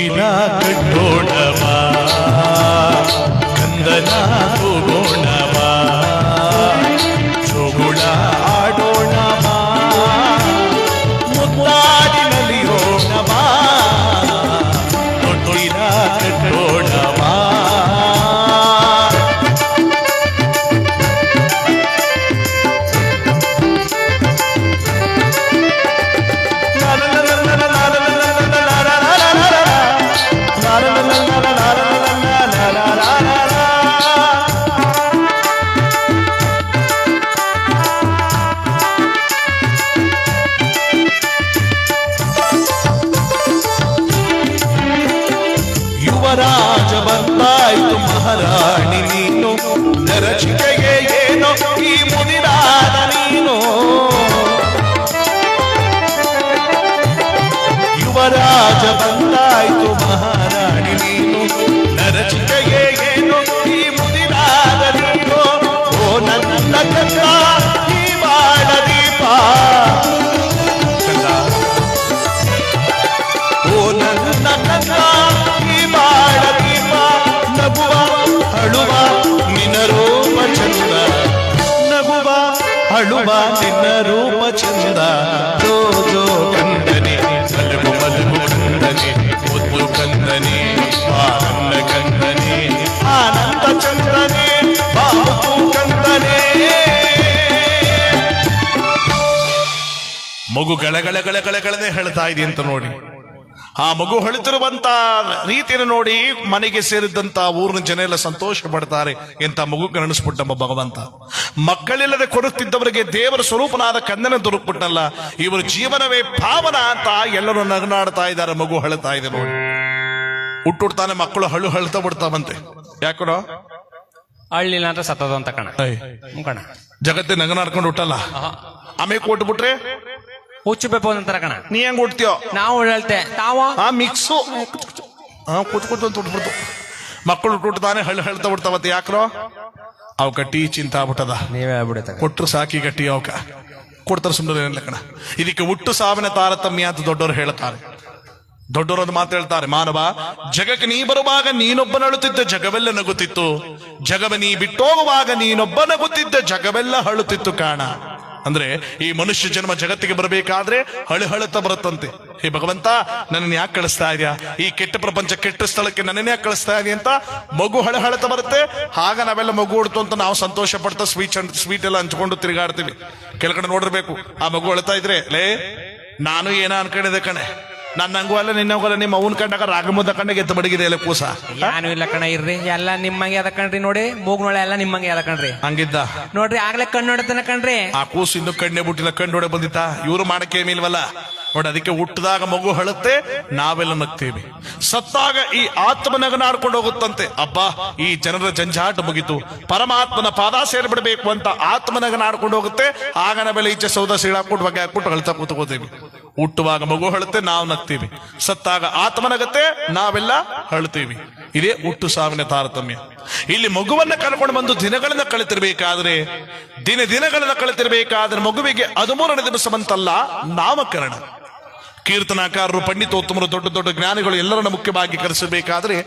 ತೊಟ್ಟಿಲ ಕಟ್ಟೋಣವಾ ಕಂದನ ಹೋಗೋಣವಾ ಜೋಗುಳ ಆಡೋಣವಾ ಮುದ್ದಾಡಿ ನಲಿಯೋಣವಾ ತೊಟ್ಟಿಲ ಕಟ್ಟೋಣವಾ ಯುವರಾಜ ಬಂದಾಯ್ತು ಮಹಾರಾಣಿ ನೀನು ನರಚಿಕೆಗೆ ಏನೋ ಈ ಮುನಿರಾದ ನೀನು ಯುವರಾಜ ಬಂದಾಯ್ತು ಮಹಾರಾಣಿ ನೀನು ನರಚಿಕೆಗೆ ಏನೋ ಈ ಮುನಿರಾದ ನೀನು ಓ ನನ್ನ ಕಂದ ಈ ಬಾಳ ದೀಪ ಓ ನನ್ನ ಕಂದ ಈ ಬಾಳ ದೀಪ ನಗುವ ಅಳುವ ನಿನ್ನ ರೂಪ ಚಂದ ನಗುವ ಅಳುವ ನಿನ್ನ ರೂಪ ಚಂದ ಜೋ ಜೋ ಕಂದನೆ ಮಲಗು ಮಲಗು ಕಂದನೆ ಮುದ್ದು ಕಂದನೆ ಆನಂದ ಕಂದನೆ ಆನಂದ ಚಂದನೆ ಬಾಬು ಕಂದನೆ ಮಗು ಗಳೆಗಳೆಗಳೆಗಳೆಗಳೆನೆ ಹೇಳ್ತಾ ಇದೆ ಅಂತ ನೋಡಿ. ಆ ಮಗು ಹೊಳಿತಿರುವಂತ ರೀತಿಯನ್ನು ನೋಡಿ ಮನೆಗೆ ಸೇರಿದಂತ ಊರಿನ ಜನ ಎಲ್ಲ ಸಂತೋಷ ಪಡ್ತಾರೆ. ಎಂತ ಮಗು ಕರುಣಿಸ್ಬಿಟ್ಟಮ್ಮ ಭಗವಂತ. ಮಕ್ಕಳಿಲ್ಲದೆ ಕೊಡುತ್ತಿದ್ದವರಿಗೆ ದೇವರ ಸ್ವರೂಪನಾದ ಕಂದನ ದೊರಕ್ಬಿಟ್ಟಲ್ಲ, ಇವರು ಜೀವನವೇ ಪಾವನ ಅಂತ ಎಲ್ಲರೂ ನಗನಾಡ್ತಾ ಇದ್ದಾರೆ. ಮಗು ಹಳ್ತಾ ಇದೆ ನೋಡಿ. ಹುಟ್ಟುಡ್ತಾನೆ ಮಕ್ಕಳು ಹಳ್ತಾ ಬಿಡ್ತಾವಂತೆ. ಯಾಕೋ ಹಳ್ಳಿಲ್ಲ ಅಂತ ಸತ್ತದ ಅಂತ ಕಣ ಕಣ ಜಗತ್ತೇ ನಗನಾಡ್ಕೊಂಡು ಹುಟ್ಟಲ್ಲ. ಆಮೇಲೆ ಕೊಟ್ಬಿಟ್ರೆ ಹುಚ್ಚು ಬೇಪು ಅಂತಾರ ಕಣ. ನೀ ಹೆಂಗ್ ಹುಡ್ತೀಯೋ ನಾವು ಹೇಳ್ತೆ ತಾವ ಆ ಮಿಕ್ಸು ಕೂತ್ಕೊತು ಅಂತ ಹುಟ್ಬಿಡ್ತು. ಮಕ್ಕಳು ಹುಟ್ಟುಡ್ತಾನೆ ಹಳ್ತಾ ಬಿಡ್ತಾವತ್ತೆ. ಯಾಕ್ರೋ ಅವಕ ಟೀ ಚಿಂತ ಆಗ್ಬಿಟ್ಟದ. ನೀವೇ ಆಗ್ಬಿಡುತ್ತೆ ಕೊಟ್ರು ಸಾಕಿ ಗಟ್ಟಿ ಅವಕ ಕೊಡ್ತಾರ ಸುಮ್ಮನೆ ಕಣ. ಇದಕ್ಕೆ ಹುಟ್ಟು ಸಾವಿನ ತಾರತಮ್ಯ ಅಂತ ದೊಡ್ಡವರು ಹೇಳ್ತಾರೆ. ದೊಡ್ಡವರು ಒಂದು ಮಾತು ಹೇಳ್ತಾರೆ, ಮಾನವ ಜಗಕ್ಕೆ ನೀ ಬರುವಾಗ ನೀನೊಬ್ಬ ನಳುತ್ತಿದ್ದ ಜಗವೆಲ್ಲ ನಗುತ್ತಿತ್ತು, ಜಗವ ನೀ ಬಿಟ್ಟೋಗುವಾಗ ನೀನೊಬ್ಬ ನಗುತ್ತಿದ್ದ ಜಗವೆಲ್ಲ ಹಳುತ್ತಿತ್ತು ಕಾಣ. ಅಂದ್ರೆ ಈ ಮನುಷ್ಯ ಜನ್ಮ ಜಗತ್ತಿಗೆ ಬರಬೇಕಾದ್ರೆ ಹಳುತ್ತಾ ಬರುತ್ತಂತೆ. ಹೇ ಭಗವಂತ, ನನ್ನನ್ನು ಯಾಕೆ ಕಳಿಸ್ತಾ ಇದೆಯಾ ಈ ಕೆಟ್ಟ ಪ್ರಪಂಚ ಕೆಟ್ಟ ಸ್ಥಳಕ್ಕೆ, ನನ್ನನ್ನೇ ಯಾಕೆ ಕಳಿಸ್ತಾ ಇದೆಯಾ ಅಂತ ಮಗು ಹಳತ ಬರುತ್ತೆ. ಆಗ ನಾವೆಲ್ಲ ಮಗು ಹುಡ್ತು ಅಂತ ನಾವು ಸಂತೋಷ ಪಡ್ತಾ ಸ್ವೀಟ್ ಎಲ್ಲ ಹಂಚ್ಕೊಂಡು ತಿರುಗಾಡ್ತೀವಿ. ಕೆಲ ಕಡೆ ನೋಡಿರ್ಬೇಕು, ಆ ಮಗು ಅಳ್ತಾ ಇದ್ರೆ ಲೇ ನಾನು ಏನ ಅನ್ಕೊಂಡಿದ್ದೆ ಕಣೆ, ನನ್ನಂಗೂ ಅಲ್ಲ ನಿನ್ನಂಗೂ ಅಲ್ಲ, ನಿಮ್ಮ ಅವನ್ ಕಂಡಾಗ ರಾಗಮುದ್ದ ಕಂಡಾಗ ಎತ್ತು ಬಡಗಿದೆ ಎಲ್ಲ ಕೂಸ. ನಾನು ಇಲ್ಲ ಕಣ ಇರ್ರಿ, ಎಲ್ಲ ನಿಮ್ಮಂಗೆ ಅದ ಕಣ್ರಿ. ನೋಡಿ ಮೂಗ್ನೊಳೆ ಎಲ್ಲ ನಿಮ್ಮಂಗೆ ಅದ ಕಣ್ರಿ. ಹಂಗಿದ್ದ ನೋಡ್ರಿ ಆಗ್ಲೇ ಕಣ್ಣು ನೋಡತನ ಕಣ್ರಿ. ಆ ಕೂಸು ಇನ್ನು ಕಣ್ಣೆ ಬಿಟ್ಟಿಲ್ಲ, ಕಣ್ಣು ನೋಡೆ ಬಂದಿತ್ತ. ಇವ್ರು ಮಾಡಕ್ಕೆ ಏಮಿಲ್ವಲ್ಲ ನೋಡಿ. ಅದಕ್ಕೆ ಹುಟ್ಟಿದಾಗ ಮಗು ಹಳುತ್ತೆ, ನಾವೆಲ್ಲ ನಗ್ತೇವೆ. ಸತ್ತಾಗ ಈ ಆತ್ಮ ನಗನಾಡ್ಕೊಂಡು ಹೋಗುತ್ತಂತೆ. ಅಬ್ಬಾ, ಈ ಜನರ ಜಂಜಾಟ ಮುಗಿತು, ಪರಮಾತ್ಮನ ಪಾದ ಸೇರ್ಬಿಡ್ಬೇಕು ಅಂತ ಆತ್ಮ ನಗನಾಡ್ಕೊಂಡು ಹೋಗುತ್ತೆ. ಆಗ ನಾವೆಲ್ಲ ಈಚೆ ಸೌದ ಸೀಳಾಕ್ಬಿಟ್ಟು ಬಗ್ಗೆ ಹಾಕ್ಬಿಟ್ಟು ಅಳ್ತಾ ಕೂತ್ಕೋತೇವೆ. ಹುಟ್ಟುವಾಗ ಮಗು ಹಳುತ್ತೆ, ನಾವು ನಗ್ತೀವಿ. ಸತ್ತಾಗ ಆತ್ಮ ನಗತ್ತೆ, ನಾವೆಲ್ಲ ಅಳ್ತೀವಿ. ಇದೇ ಹುಟ್ಟು ಸಾವಿನ ತಾರತಮ್ಯ. ಇಲ್ಲಿ ಮಗುವನ್ನ ಕರ್ಕೊಂಡು ಬಂದು ದಿನಗಳನ್ನ ಕಳೆತಿರ್ಬೇಕಾದ್ರೆ ಮಗುವಿಗೆ 13ನೇ ದಿವಸ ಬಂತಲ್ಲ ನಾಮಕರಣ. ಕೀರ್ತನಾಕಾರರು, ಪಂಡಿತೋತ್ತಮರು, ದೊಡ್ಡ ದೊಡ್ಡ ಜ್ಞಾನಿಗಳು ಎಲ್ಲರನ್ನ ಮುಖ್ಯವಾಗಿ ಕರೆಸಬೇಕಾದ್ರೆ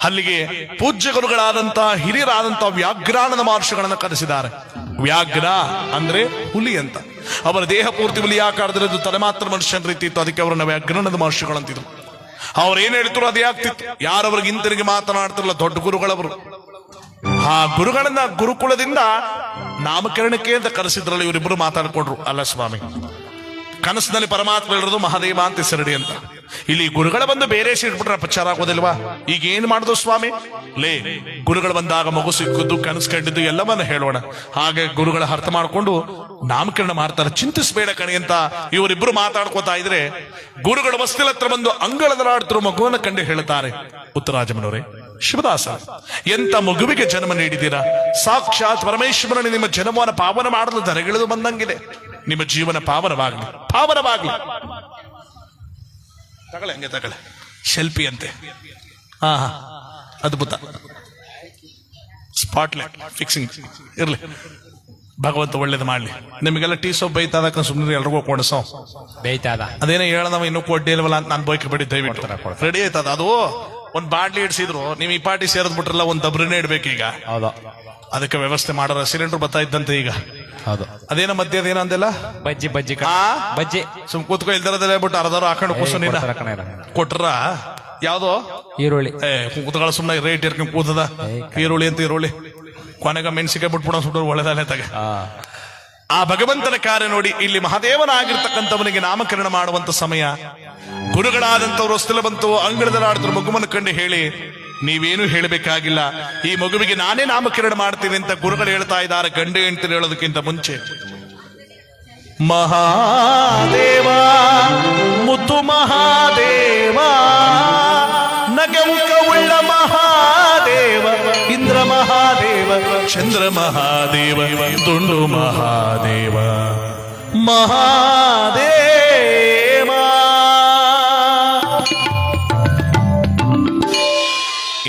ಅಲ್ಲಿಗೆ ಪೂಜ್ಯ ಗುರುಗಳಾದಂತ ಹಿರಿಯರಾದಂತಹ ವ್ಯಾಘ್ರಾನದ ಮಹರ್ಷಿಗಳನ್ನ ಕರೆಸಿದ್ದಾರೆ. ವ್ಯಾಘ್ರ ಅಂದ್ರೆ ಹುಲಿ ಅಂತ. ಅವರ ದೇಹ ಪೂರ್ತಿ ಹುಲಿ ಆಕಾರದಲ್ಲಿ ತಲೆ ಮಾತ್ರ ಮನುಷ್ಯನ ರೀತಿ ಇತ್ತು. ಅದಕ್ಕೆ ಅವರನ್ನ ವ್ಯಾಘ್ರಾನದ ಮಹರ್ಷಿಗಳಂತಿದ್ರು. ಅವ್ರು ಏನ್ ಹೇಳ್ತಿದ್ರು ಅದೇ ಆಗ್ತಿತ್ತು. ಯಾರವ್ರಿಗೆ ಹಿಂತಿರುಗಿ ಮಾತನಾಡ್ತಿರಲ್ಲ ದೊಡ್ಡ ಗುರುಗಳವರು. ಆ ಗುರುಗಳನ್ನ ಗುರುಕುಲದಿಂದ ನಾಮಕರಣಕ್ಕೆ ಅಂತ ಕರೆಸಿದ್ರಲ್ಲ, ಇವರಿಬ್ಬರು ಮಾತಾಡ್ಕೊಂಡ್ರು. ಅಲ್ಲ ಸ್ವಾಮಿ, ಕನಸಿನಲ್ಲಿ ಪರಮಾತ್ಮ ಹೇಳಿರೋದು ಮಹಾದೇವ ಅಂತ ಹೆಸರಡಿ ಅಂತ. ಇಲ್ಲಿ ಗುರುಗಳ ಬಂದು ಬೇರೆ ಸಿಟ್ಬಿಟ್ರೆ ಪ್ರಚಾರ ಆಗೋದಿಲ್ವಾ? ಈಗ ಏನ್ ಮಾಡುದು ಸ್ವಾಮಿ? ಲೇ, ಗುರುಗಳು ಬಂದಾಗ ಮಗು ಸಿಕ್ಕುದು, ಕನಸು ಕಂಡಿದ್ದು ಎಲ್ಲವನ್ನ ಹೇಳೋಣ. ಹಾಗೆ ಗುರುಗಳ ಅರ್ಥ ಮಾಡ್ಕೊಂಡು ನಾಮಕರಣ ಮಾಡ್ತಾರೆ. ಚಿಂತಿಸಬೇಡ ಕಣಿ ಅಂತ ಇವರಿಬ್ರು ಮಾತಾಡ್ಕೋತಾ ಇದ್ರೆ ಗುರುಗಳ ವಸ್ತಿಲ ಹತ್ರ ಬಂದು ಅಂಗಳದಲಾಡ್ತಿರೋ ಮಗುವನ್ನ ಕಂಡು ಹೇಳ್ತಾರೆ, ಉತ್ತರಾಜಮನವರೇ, ಶಿವದಾಸ, ಎಂತ ಮಗುವಿಗೆ ಜನ್ಮ ನೀಡಿದ್ದೀರಾ. ಸಾಕ್ಷಾತ್ ಪರಮೇಶ್ವರನ ನಿಮ್ಮ ಜನ್ಮವನ್ನು ಪಾವನ ಮಾಡಲು ದರಗಿಳಿದು ಬಂದಂಗಿದೆ. ನಿಮ್ಮ ಜೀವನ ಪಾವನವಾಗ್ಲಿ, ಪಾವನವಾಗ್ಲಿ. ತಗಳೆ, ಹಂಗೆ ತಗಳೆ, ಶೆಲ್ಫಿ ಅಂತೆ. ಹಾ, ಅದ್ಭುತ. ಸ್ಪಾಟ್ಲೈಟ್ ಫಿಕ್ಸಿಂಗ್ ಇರ್ಲಿ. ಭಗವಂತ ಒಳ್ಳೇದು ಮಾಡ್ಲಿ. ನಿಮಗೆಲ್ಲ ಟೀ ಸೋಪ್ ಬೈತಾದಕ್ಕ ಸುಮ್ಮನೆ ಎಲ್ರಿಗೂ ಕೊಡಿಸೋ ಬೇಯ್ತದ ಅದೇನೋ ಹೇಳದವ ಇನ್ನೂ ಕೊಡ್ಡಿ ಇಲ್ವಲ್ಲ ಅಂತ ನಾನು ಬೈಕ್ ಬಿಡಿ ದಯವಿಟ್ಟು ರೆಡಿ ಆಯ್ತದ. ಅದು ಒಂದ್ ಬಾಟ್ಲಿ ಇಡ್ಸಿದ್ರು ನೀವು ಈ ಪಾರ್ಟಿ ಸೇರಿದ್ ಬಿಟ್ರಲ್ಲ ಒಂದ್ ದಬ್ರನೇ ಇಡ್ಬೇಕೀಗ. ಹೌದು, ಅದಕ್ಕೆ ವ್ಯವಸ್ಥೆ ಮಾಡೋರ ಸಿಲಿಂಡರ್ ಬರ್ತಾ ಇದ್ದಂತೆ ಈಗ. ಹೌದು. ಅದೇನೋ ಮಧ್ಯ ಅದೇನೋ ಅಂದೆಲ್ಲ ಬಜ್ಜಿ ಬಜ್ಜಿ ಆ? ಬಜ್ಜಿ ಸುಮ್ ಕೂತ್ಕೊ ಇಲ್ದರದಲ್ಲ ಬಿಟ್ಟು ಅರ್ಧರು ಹಾಕೊಂಡು ಕೂಸು ನೀನ ಕೊಟ್ರ ಯಾವ್ದೋ ಈರುಳ್ಳಿ ಕೂತ್ಗಳ ಸುಮ್ಮನೆ ರೇಟ್ ಇರ್ಕೊಂಡ್ ಕೂತದ ಈರುಳ್ಳಿ ಅಂತ ಈರುಳ್ಳಿ ಕೊನೆಗ ಮೆಣಸಿಗೆ ಬಿಟ್ಬಿಡೋ ಸುಟ್ಟರು ಒಳ್ಳೆದಲ್ಲೇ ತಗ. ಆ ಭಗವಂತನ ಕಾರ್ಯ ನೋಡಿ ಇಲ್ಲಿ ಮಹಾದೇವನಾಗಿರ್ತಕ್ಕಂಥವನಿಗೆ ನಾಮಕರಣ ಮಾಡುವಂತ ಸಮಯ. ಗುರುಗಳಾದಂಥವ್ರು ಹೊಸ್ತಲ ಬಂತು ಅಂಗಳದಲ್ಲಿ ಆಡ್ತಾರೆ ಮಗುವನ್ನು ಕಂಡು ಹೇಳಿ ನೀವೇನು ಹೇಳಬೇಕಾಗಿಲ್ಲ, ಈ ಮಗುವಿಗೆ ನಾನೇ ನಾಮಕರಣ ಮಾಡ್ತೀನಿ ಅಂತ ಗುರುಗಳು ಹೇಳ್ತಾ ಇದ್ದಾರೆ. ಗಂಡು ಹೆಂಡ್ತಿರು ಹೇಳೋದಕ್ಕಿಂತ ಮುಂಚೆ ಮಹಾದೇವ ಮುತ್ತು ಮಹಾದೇವ ನಗೆಮುಖವುಳ್ಳ ಮಹಾದೇವ ಇಂದ್ರ ಮಹಾದೇವ ಚಂದ್ರ ಮಹಾದೇವ ದುಂಡು ಮಹಾದೇವ ಮಹಾದೇವ.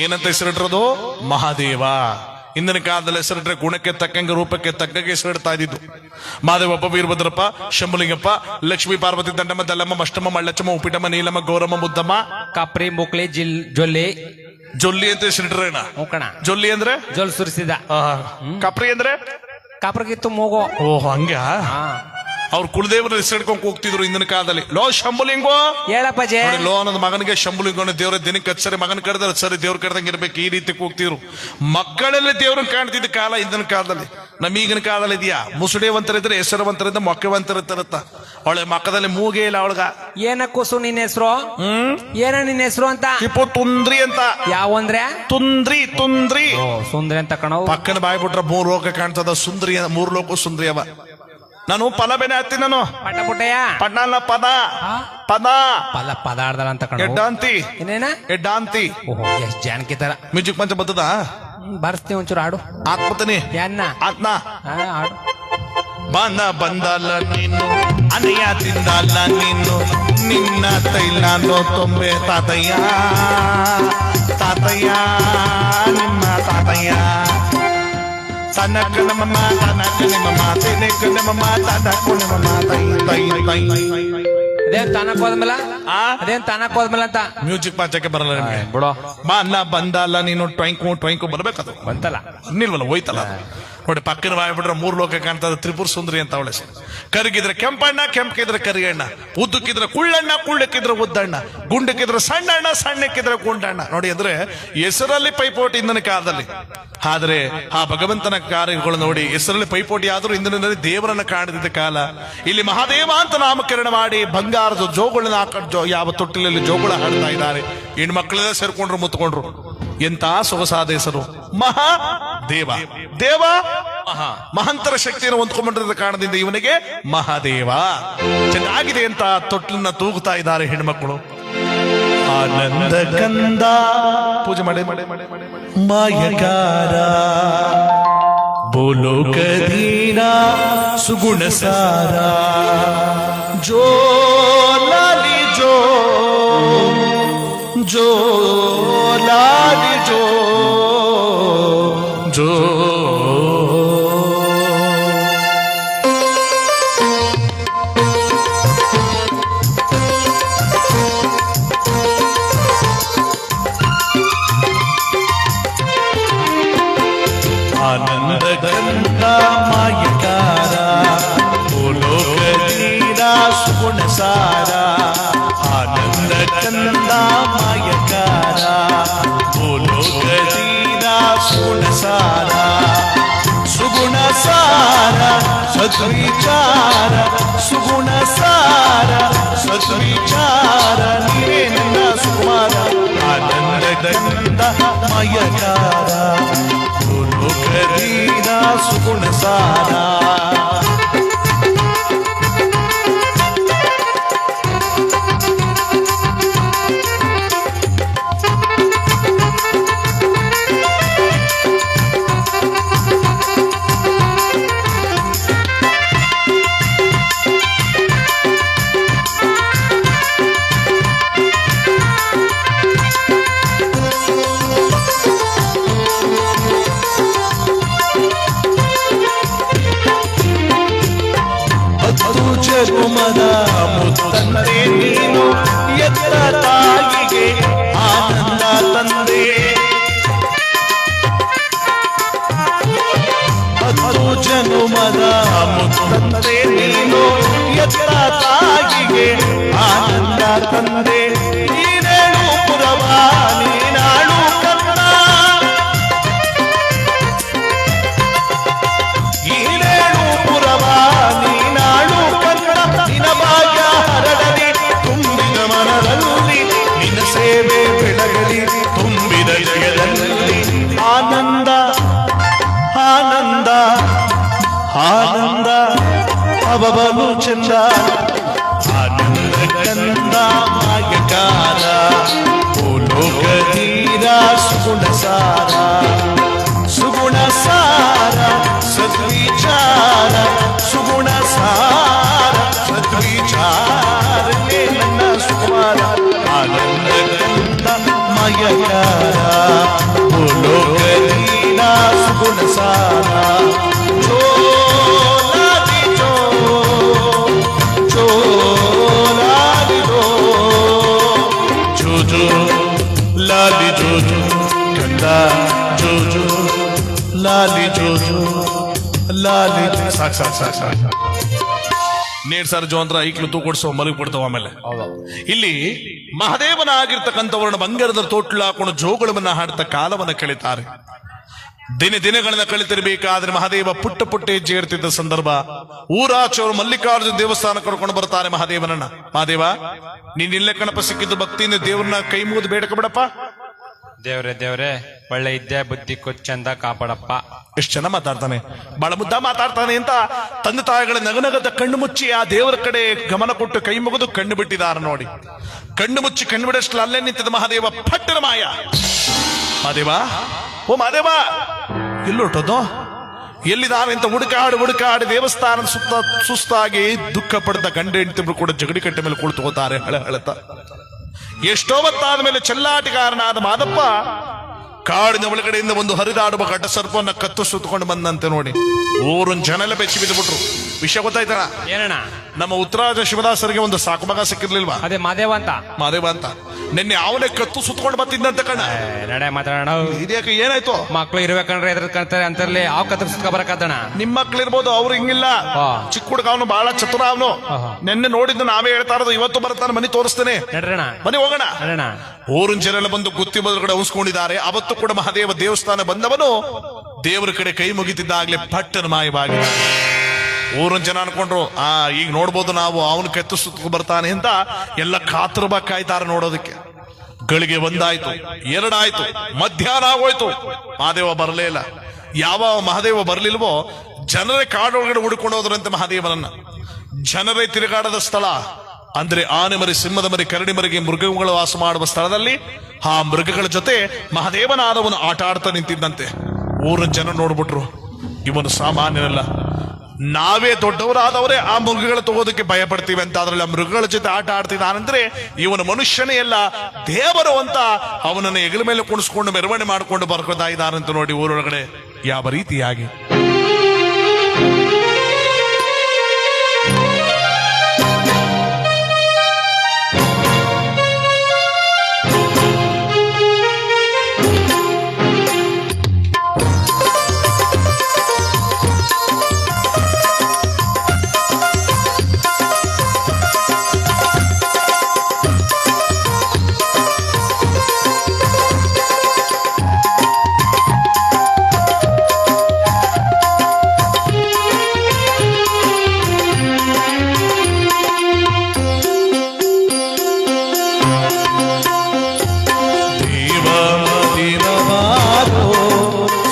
ಏನಂತ ಹೆಸರಿಟ್ರದು? ಮಹಾದೇವ. ಹಿಂದಿನ ಕಾಲದಲ್ಲಿ ಹೆಸರಿಟ್ರೆ ಗುಣಕ್ಕೆ ತಕ್ಕಂಗೆ ರೂಪಕ್ಕೆ ತಕ್ಕಂಗೆ ಹೆಸರಿಡ್ತಾ ಇದ್ದಿದ್ದು. ಮಹಾದೇವಪ್ಪ, ವೀರಭದ್ರಪ್ಪ, ಶಂಭುಲಿಂಗಪ್ಪ, ಲಕ್ಷ್ಮೀ ಪಾರ್ವತಿ, ದಂಡಮ್ಮ, ದಲ್ಲಮ್ಮ, ಮಷ್ಟಮ್ಮ, ಮಳ್ಳಚ್ಚಮ್ಮ, ಉಪ್ಪಿಟಮ್ಮ, ನೀಲಮ್ಮ, ಗೌರಮ್ಮ, ಮುದ್ದಮ್ಮ, ಕಪ್ರಿ, ಮುಕ್ಳಿ, ಜೊಲ್ಲಿ. ಜೊಲ್ಲಿ ಅಂತ ಹೆಸರಿಟ್ರೇನ? ಮುಕ್ಕಣ. ಜೊಲ್ಲಿ ಅಂದ್ರೆ ಜೊಲ್ ಸುರಿಸಿದ. ಕಪ್ರಿ ಅಂದ್ರೆ ಕಾಪ್ರಗಿತ್ತು ಮೂಗೋ. ಓಹ್ ಹಂಗ. ಅವ್ರ ಕುಲದೇವರ ಹೆಸರಿಡ್ಕೊಂಡ್ ಹೋಗ್ತಿದ್ರು ಹಿಂದಿನ ಕಾಲದಲ್ಲಿ. ಲೋ ಶಂಭುಲಿಂಗೋ ಹೇಳಪ್ಪಜೆ. ಲೋ ಅನ್ನೋದು ಮಗನಿಗೆ ಶಂಭುಲಿಂಗನ ದೇವ್ರ ದಿನಕ್ಕೆ ಸರಿ ಮಗನ ಕರೆದ್ರೆ ಸರಿ ದೇವ್ರ ಕರೆದಂಗೆ ಇರ್ಬೇಕು, ಈ ರೀತಿ ಕೂಗ್ತಿದ್ರು. ಮಕ್ಕಳಲ್ಲಿ ದೇವ್ರನ್ನ ಕಾಣ್ತಿದ್ದ ಕಾಲ ಹಿಂದಿನ ಕಾಲದಲ್ಲಿ. ನಮೀಗಿನ ಕಾಲದಲ್ಲಿ ಇದೆಯಾ? ಮುಸುಡೆವಂತರಿದ್ರೆ ಹೆಸರುವಂತರಿಂದ ಮೊಕ್ಕವಂತರಿರ್ತಾರತ್ತ. ಅವಳೆ ಮಕ್ಕದಲ್ಲಿ ಮೂಗೇ ಇಲ್ಲ ಅವಳಗ. ಏನ ಕೂಸು ನಿನ್ನ ಹೆಸರು? ಏನ ನಿನ್ನ ಹೆಸರು ಅಂತ? ಟಿಪ್ಪು ತುಂದ್ರಿ ಅಂತ. ಯಾವಂದ್ರೆ? ತುಂದ್ರಿ. ತುಂದ್ರಿ ಸುಂದ್ರಿ ಅಂತ ಕಣವು. ಪಕ್ಕನ ಬಾಯ್ ಬಿಟ್ರ 3 ಲೋಕ ಕಾಣ್ತದ. ಸುಂದ್ರಿ 3 ಲೋಕ ಸುಂದ್ರಿ ಅವ. ನಾನು ಪಲ ಬೆನೆ ಹತ್ತೀನಿ. ನಾನು ಪಟ ಪುಟ್ಟಯ್ಯ ಪಡ್ನಾಲ್ನ ಪದ ಪದ ಪದಾರ್ಥ ಅಂತ ಕಣ. ಎಡ್ಡಾಂತಿ. ಇನ್ನೇನ? ಎಡ್ಡಾಂತಿ. ಓಹೋ, ಎಷ್ಟ್ ಜಾನಕಿ ತರ. ಮ್ಯೂಸಿಕ್ ಮಂಚ ಬರ್ತದ? ಬರ್ಸ್ತೀವಿ ಒಂಚೂರು ಆಡು. ಆತ್ಮತನಿ ಯಾನ್ನ ಆತ್ಮ ಆಡು. ಬಂದಲ್ಲ ನೀನು ಅನೆಯ ತಿಂದಲ್ಲ ನೀನು ನಿನ್ನ ತೈಲಾನೋ ತೊಂಬೆ ತಾತಯ್ಯ ತಾತಯ್ಯ ನಿಮ್ಮ ತಾತಯ್ಯ ತನಕ ನಮ್ಮಮ್ಮ ತನಕ ನಿಮ್ಮಮ್ಮ ತಿನಕ ನಮ್ಮಮ್ಮ ತನಕ ನಿಮ್ಮಮ್ಮ ತೈ ತೈ ತೈ. ಅದೇನ್ ತಾನಕ್ ಹೋದ್ಮೇಲ? ಅದೇನ್ ತಾನಕ್ ಹೋದ್ಮೇಲೆ ಅಂತ ಮ್ಯೂಸಿಕ್ ಪಾಚಕ್ಕೆ ಬರಲ್ಲ ನಿಮ್ಗೆ. ಬಿಡೋ. ಬಂದಲ್ಲ ನೀನು ಟ್ವೈಂಕು ಬರ್ಬೇಕದು. ಬಂತಲ್ಲ, ಇನ್ನಿಲ್ವಲ್ಲ, ಹೋಯ್ತಲ್ಲ. ನೋಡಿ ಪಕ್ಕನ ಬಾಯ್ ಬಿಟ್ರೆ 3 ಲೋಕ ಕಾಣ್ತದ. ತ್ರಿಪುರ ಸುಂದರಿ ಅಂತ ಅವಳೆ. ಕರಿಗಿದ್ರೆ ಕೆಂಪಣ್ಣ, ಕೆಂಪಕಿದ್ರೆ ಕರಿಯಣ್ಣ, ಉದ್ದಕ್ಕಿದ್ರೆ ಕುಳ್ಳಣ್ಣ, ಕುಳ್ಳಕ್ಕಿದ್ರೆ ಉದ್ದಣ್ಣ, ಗುಂಡಕ್ಕಿದ್ರೆ ಸಣ್ಣಣ್ಣ, ಸಣ್ಣಕ್ಕಿದ್ರೆ ಗುಂಡಣ್ಣ. ನೋಡಿ ಅಂದ್ರೆ ಹೆಸರಲ್ಲಿ ಪೈಪೋಟಿ ಹಿಂದಿನ ಕಾಲದಲ್ಲಿ. ಆದ್ರೆ ಆ ಭಗವಂತನ ಕಾರ್ಯಗಳು ನೋಡಿ ಹೆಸರಲ್ಲಿ ಪೈಪೋಟಿ ಆದ್ರೂ ಹಿಂದಿನಲ್ಲಿ ದೇವರನ್ನ ಕಾಣದಿದ್ದ ಕಾಲ. ಇಲ್ಲಿ ಮಹಾದೇವ ಅಂತ ನಾಮಕರಣ ಮಾಡಿ ಬಂಗಾರದ ಜೋಗುಳನ್ನ ಯಾವ ತೊಟ್ಟಿಲಲ್ಲಿ ಜೋಗುಳ ಹಾಡ್ತಾ ಇದ್ದಾರೆ. ಹೆಣ್ಮಕ್ಳೆಲ್ಲ ಸೇರ್ಕೊಂಡ್ರು, ಮುತ್ಕೊಂಡ್ರು. ಎಂತ ಸೊಗಸಾದ ಹೆಸರು ಮಹಾದೇವ. ದೇವ ಮಹಾಂತರ ಶಕ್ತಿಯನ್ನು ಹೊಂದ್ಕೊಂಡ್ಬಿಟ್ಟಿದ್ದ ಕಾರಣದಿಂದ ಇವನಿಗೆ ಮಹಾದೇವ. ಚೆನ್ನಾಗಿದೆ ಅಂತ ತೊಟ್ಲನ್ನ ತೂಗುತ್ತಾ ಇದ್ದಾರೆ ಹೆಣ್ಮಕ್ಳು. ಆನಂದ ಕಂದ ಪೂಜೆ ಮಾಡಿ ಮಾಯಕಾರ ಬೋಲೋ ಕದೀನಾ ಸುಗುಣ ಸಾರ ಜೋ ಲಾಲಿ ಜೋ ಜೋ ಲಾಲಿ ಜೋ ಜೋ. ಆನಂದ ಗಂಗಾ ಮಾಯಕಾರ ಬೋಲೋ ಕದೀನಾ ಸುಗುಣ ಸಾರ ಆನಂದ ಕಂದ ಮಾಯಕಾರ ಬೋಲೋ ಕದೀನಾ ಸುಗುಣ ಸಾರ ಸುಗುಣ ಸಾರ ಸದ್ವಿಚಾರ ಸುಗುಣ ಸಾರ ಸದ್ವಿಚಾರ ನೀವೇ ನನ್ನ ಸುಮಾರ ಆನಂದ ಗಂಧ ಮಾಯಕಾರ ಬೋಲೋ ಕದೀನಾ ಸುಗುಣ ಸಾರ. ಸೇವೆ ಬೆಳಗಲಿ ತುಂಬಿದ ಜಗದಲ್ಲಿ ಆನಂದ ಆನಂದ ಆನಂದ ಅವಬಲು ಚಂದ ಆನಂದ ಕಂದ ಮಾಯಕಾರ ಭೂಲೋಕಧೀರ ಸುಗುಣ ಸಾರ ಸುಗುಣ ಸಾರ ಸದ್ವಿಚಾರ ಸುಗುಣ ಸಾರ ಸದ್ವಿಚಾರ ನನ್ನ ಸುಕುಮಾರ ಆನಂದ ಕಂದ ಮಾಯಕಾರ ಭೂಲೋಕಧೀರ ಸುಗುಣ ಸಾರ ಜೋ ಲಾಲಿ ಜೋ ಲಾಲಿ ಜೋ ಲಾಲಿ ಜೋ ಕಂದ ಜೋ ಲಾಲಿ ಜೋ ಲಾಲಿ ಸಾಕ್ ಸಾಕ್ ಸಾಕ್ ಸಾಕ್ ನೇರ್ ಸರ್ ಜೋ ಅಂದ್ರ ಐಕ್ಲು ತೂಕೊಡ್ಸೋ ಮಲಗಿ ಬಿಡ್ತಾವ ಆಮೇಲೆ ಇಲ್ಲಿ ಮಹಾದೇವನ ಆಗಿರ್ತಕ್ಕಂಥವ್ರನ್ನ ಬಂಗಾರದ ತೋಟ್ಲು ಹಾಕೊಂಡು ಜೋಗಳವನ್ನ ಹಾಡ್ತಾ ಕಾಲವನ್ನ ಕಳೀತಾರೆ. ದಿನಗಳನ್ನ ಕಳಿತಿರ್ಬೇಕಾದ್ರೆ ಮಹಾದೇವ ಪುಟ್ಟ ಹೆಜ್ಜೆ ಇರ್ತಿದ್ದ ಸಂದರ್ಭ ಊರಾಚವರು ಮಲ್ಲಿಕಾರ್ಜುನ ದೇವಸ್ಥಾನ ಕರ್ಕೊಂಡು ಬರ್ತಾರೆ ಮಹಾದೇವನನ್ನ. ಮಹಾದೇವ ನೀನ್ ಇಲ್ಲೇ ಕಣಪ ಸಿಕ್ಕಿದ್ದು ಭಕ್ತಿಯಿಂದ ದೇವ್ರನ್ನ ಕೈ ಮುಗಿದು ಬೇಡಕ ಬಿಡಪ್ಪ. ದೇವ್ರೆ ಒಳ್ಳೆ ಇದ್ದೆ ಬುದ್ಧಿ ಚಂದ ಕಾಪಾಡಪ್ಪ. ಎಷ್ಟು ಚೆನ್ನಾಗಿ ಮಾತಾಡ್ತಾನೆ, ಬಹಳ ಮುದ್ದ ಮಾತಾಡ್ತಾನೆ ಅಂತ ತಂದೆ ತಾಯಿಗಳ ನಗನಗದ ಕಣ್ಣು ಮುಚ್ಚಿ ಆ ದೇವರ ಕಡೆ ಗಮನ ಕೊಟ್ಟು ಕೈ ಮುಗಿದು ಕಣ್ಣು ಬಿಟ್ಟಿದ್ದಾರೆ ನೋಡಿ. ಕಣ್ಣು ಮುಚ್ಚಿ ಕಣ್ಣು ಬಿಡಷ್ಟು ಅಲ್ಲೇ ನಿಂತಿದ್ದ ಮಹಾದೇವ ಪಟ್ಟನ ಮಾಯ. ಮಹಾದೇವ ಓ ಮಹಾದೇವ ಎಲ್ಲೊಟ್ಟದು ಎಲ್ಲಿದ್ದಾವೆ ಅಂತ ಹುಡುಕಾಡಿ ದೇವಸ್ಥಾನದ ಸುತ್ತ ಸುಸ್ತಾಗಿ ದುಃಖ ಪಡೆದ ಗಂಡ ಹೆಂಡತಿಬ್ರು ಕೂಡ ಜಗಡಿ ಕಟ್ಟೆ ಮೇಲೆ ಕುಳಿತುಕೋತಾರೆ ಹಳತ. ಎಷ್ಟೋ ಹೊತ್ತಾದ ಮೇಲೆ ಚೆಲ್ಲಾಟಗಾರನಾದ ಮಾದಪ್ಪ ಕಾಡಿನ ಒಳಗಡೆಯಿಂದ ಒಂದು ಹರಿದಾಡುವ ಘಟ ಸರ್ಪವನ್ನ ಕತ್ತು ಸುತ್ತಕೊಂಡು ಬಂದಂತೆ ನೋಡಿ. ಊರಿನ ಜನೆಲ್ಲ ಬೆಚ್ಚಿ ಬಿದ್ದುಬಿಟ್ರು. ವಿಷಯ ಗೊತ್ತಾಯ್ತಣ ಏನಣ್ಣ? ನಮ್ಮ ಉತ್ತರಾಜ ಶಿವದಾಸರಿಗೆ ಒಂದು ಸಾಕು ಮಗ ಸಿಕ್ಕಿರ್ಲಿಲ್ವಾ? ಅದೇ ಮಾದೇವ ಅಂತ ನಿನ್ನೆ ಅವನೇ ಕತ್ತು ಸುತ್ತಕೊಂಡು ಬರ್ತಿದ್ದಂತ ಕಣ್ಣ. ನಡೆ ಮಾತಾಡೋಣ. ಇದ್ಯಾಕೆ ಏನಾಯ್ತು? ಮಕ್ಳು ಇರ್ಬೇಕಂದ್ರೆ ಎದ್ರ ಕಾಣ್ತಾರೆ ಅಂತರ್ಲಿ ಅವ್ ಕತ್ರ ಸುತ್ತ ಬರಕತ್ತಣ. ನಿಮ್ ಮಕ್ಳು ಇರ್ಬೋದು, ಅವ್ರು ಹಿಂಗಿಲ್ಲ. ಚಿಕ್ಕ ಹುಡುಗ ಅವನು ಬಹಳ ಚತುರ ಅವನು. ನಿನ್ನೆ ನೋಡಿದ್ದು ನಾವೇ ಹೇಳ್ತಾ ಇರೋದು, ಇವತ್ತು ಬರ್ತಾನೆ ಮನಿ ತೋರಿಸ್ತೇನೆ. ಬನ್ನಿ ಹೋಗೋಣ. ಊರಿನ ಜನೆಲ್ಲ ಬಂದು ಗುತ್ತಿ ಬದಲುಗಡೆ ಉಳಿಸ್ಕೊಂಡಿದ್ದಾರೆ. ಅವತ್ತು ಕೂಡ ಮಹಾದೇವ ದೇವಸ್ಥಾನ ಬಂದವನು ದೇವರ ಕಡೆ ಕೈ ಮುಗಿತಿದ್ದಾಗ್ಲೇ ಪಟ್ಟನ ಮಾಯವಾಗಿ ಊರಿನ ಜನ ಅನ್ಕೊಂಡ್ರು ಈಗ ನೋಡ್ಬೋದು ನಾವು ಅವನು ಕೆತ್ತು ಸುತ್ತ ಬರ್ತಾನೆ ಅಂತ ಎಲ್ಲ ಕಾತುರಬ ಕಾಯ್ತಾರೆ ನೋಡೋದಕ್ಕೆ. ಗಳಿಗೆ ಒಂದಾಯ್ತು, ಎರಡಾಯ್ತು, ಮಧ್ಯಾಹ್ನ ಆಗೋಯ್ತು, ಮಹಾದೇವ ಬರಲೇ ಇಲ್ಲ. ಯಾವ ಮಹಾದೇವ ಬರ್ಲಿಲ್ವೋ ಜನರೇ ಕಾಡೊಳಗಡೆ ಹುಡ್ಕೊಂಡು ಹೋದ್ರಂತೆ ಮಹಾದೇವನನ್ನ. ಜನರೇ ತಿರುಗಾಡದ ಸ್ಥಳ ಅಂದ್ರೆ ಆನೆ ಮರಿ, ಸಿಂಹದ ಮರಿ, ಕರಡಿ ಮರಿಗೆ ಮೃಗಗಳು ವಾಸ ಮಾಡುವ ಸ್ಥಳದಲ್ಲಿ ಆ ಮೃಗಗಳ ಜೊತೆ ಮಹಾದೇವನಾದವನು ಆಟ ಆಡ್ತಾ ನಿಂತಿದ್ದಂತೆ. ಊರಿನ ಜನ ನೋಡ್ಬಿಟ್ರು, ಇವನು ಸಾಮಾನ್ಯನಲ್ಲ, ನಾವೇ ದೊಡ್ಡವರಾದವರೇ ಆ ಮೃಗಗಳು ತಗೋದಕ್ಕೆ ಭಯ ಪಡ್ತೀವಿ ಅಂತ. ಅದ್ರಲ್ಲಿ ಆ ಮೃಗಗಳ ಜೊತೆ ಆಟ ಆಡ್ತಿದ್ದಾನಂದ್ರೆ ಇವನು ಮನುಷ್ಯನೇ ಅಲ್ಲ ದೇವರು ಅಂತ ಅವನನ್ನು ಹೆಗಲ ಮೇಲೆ ಕುಣಿಸ್ಕೊಂಡು ಮೆರವಣಿಗೆ ಮಾಡ್ಕೊಂಡು ಬರ್ಕೊತಾ ಇದ್ದಾನಂತ ನೋಡಿ ಊರೊಳಗಡೆ ಯಾವ ರೀತಿಯಾಗಿ.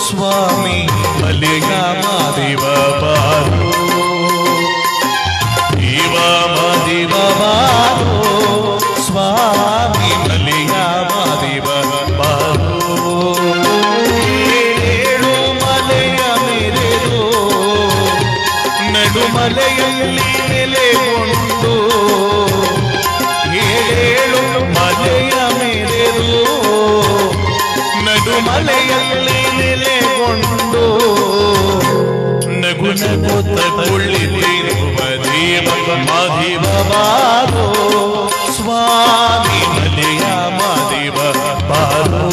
ಸ್ವಾಮಿ ಮಲೆಯ ಮಾದೇವ ಬಾರೋ, ದೇವ ಮಾದೇವ ಬಾರೋ, ಸ್ವಾಮಿ ಮಲೆಯ ಮಾದೇವ ಬಾರೋ. ಏಳು ಮಲೆಯ ಮೆರೆದು ನಡುಮಲೆಯಲ್ಲಿ ನೆಲೆಗೊಂಡು, ಏಳು ಮಲೆಯ ಮೆರೆದು ನಡುಮಲೆಯಲ್ಲಿ ನೆಲೆಗೊಂಡು ನಗು ನಗುತ್ತ ಕುಳಿತಿರುವ ದೇವ ಮಾದೇವ ಬಾರೋ, ಸ್ವಾಮಿ ಮಲೆಯ ಮಾದೇವ ಬಾರೋ.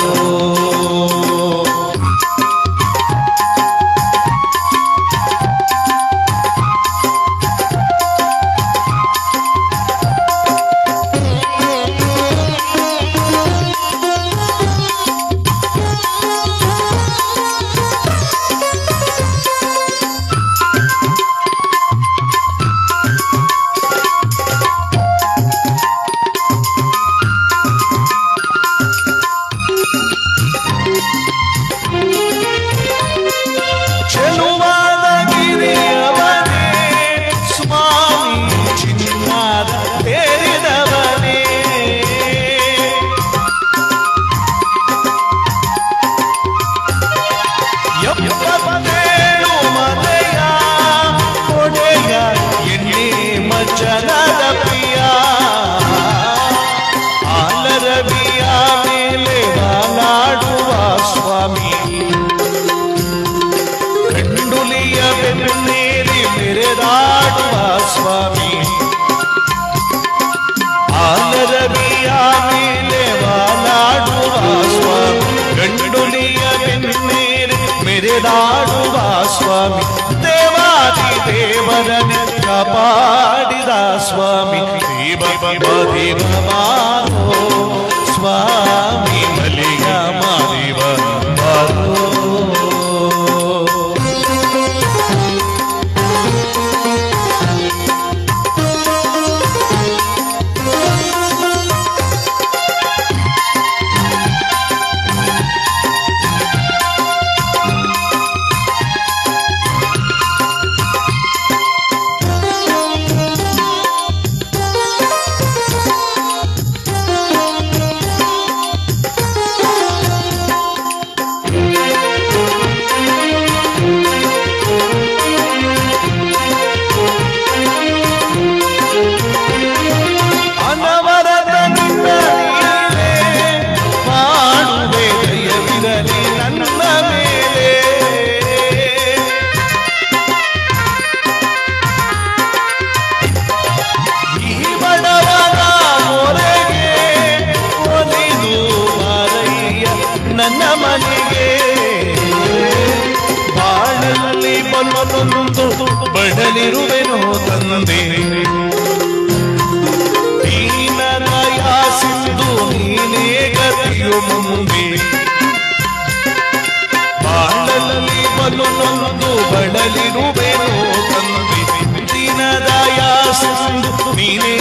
ಮೆರೆದಾಡುವ ಸ್ವಾಮಿ ದೇವಾದಿ ದೇವರನ್ನು ಕಾಪಾಡಿದ ಸ್ವಾಮಿ ದೇವ ಬಾರೋ ಸ್ವಾಮಿ ಮಲಿಗ ಮಾರಿವ ಬಾರೋ. ನನ್ನ ಮನೆಗೆ ಬಾಳಲ್ಲಿ ಬಲ್ಲೊಂದು ಬಡಲಿರುವೆನೋ ತಂದೆ ದೀನದಯ ಸಿಂಧು ನೀನೇ ಗತಿಯು ಮುಂದೆ ಬಾಳಲ್ಲಿ ಬಲ್ಲೊಂದು ಬಡಲಿರುವೆನೋ ತಂದೆ ದೀನದಯ ಸಿಂಧು ನೀನೇ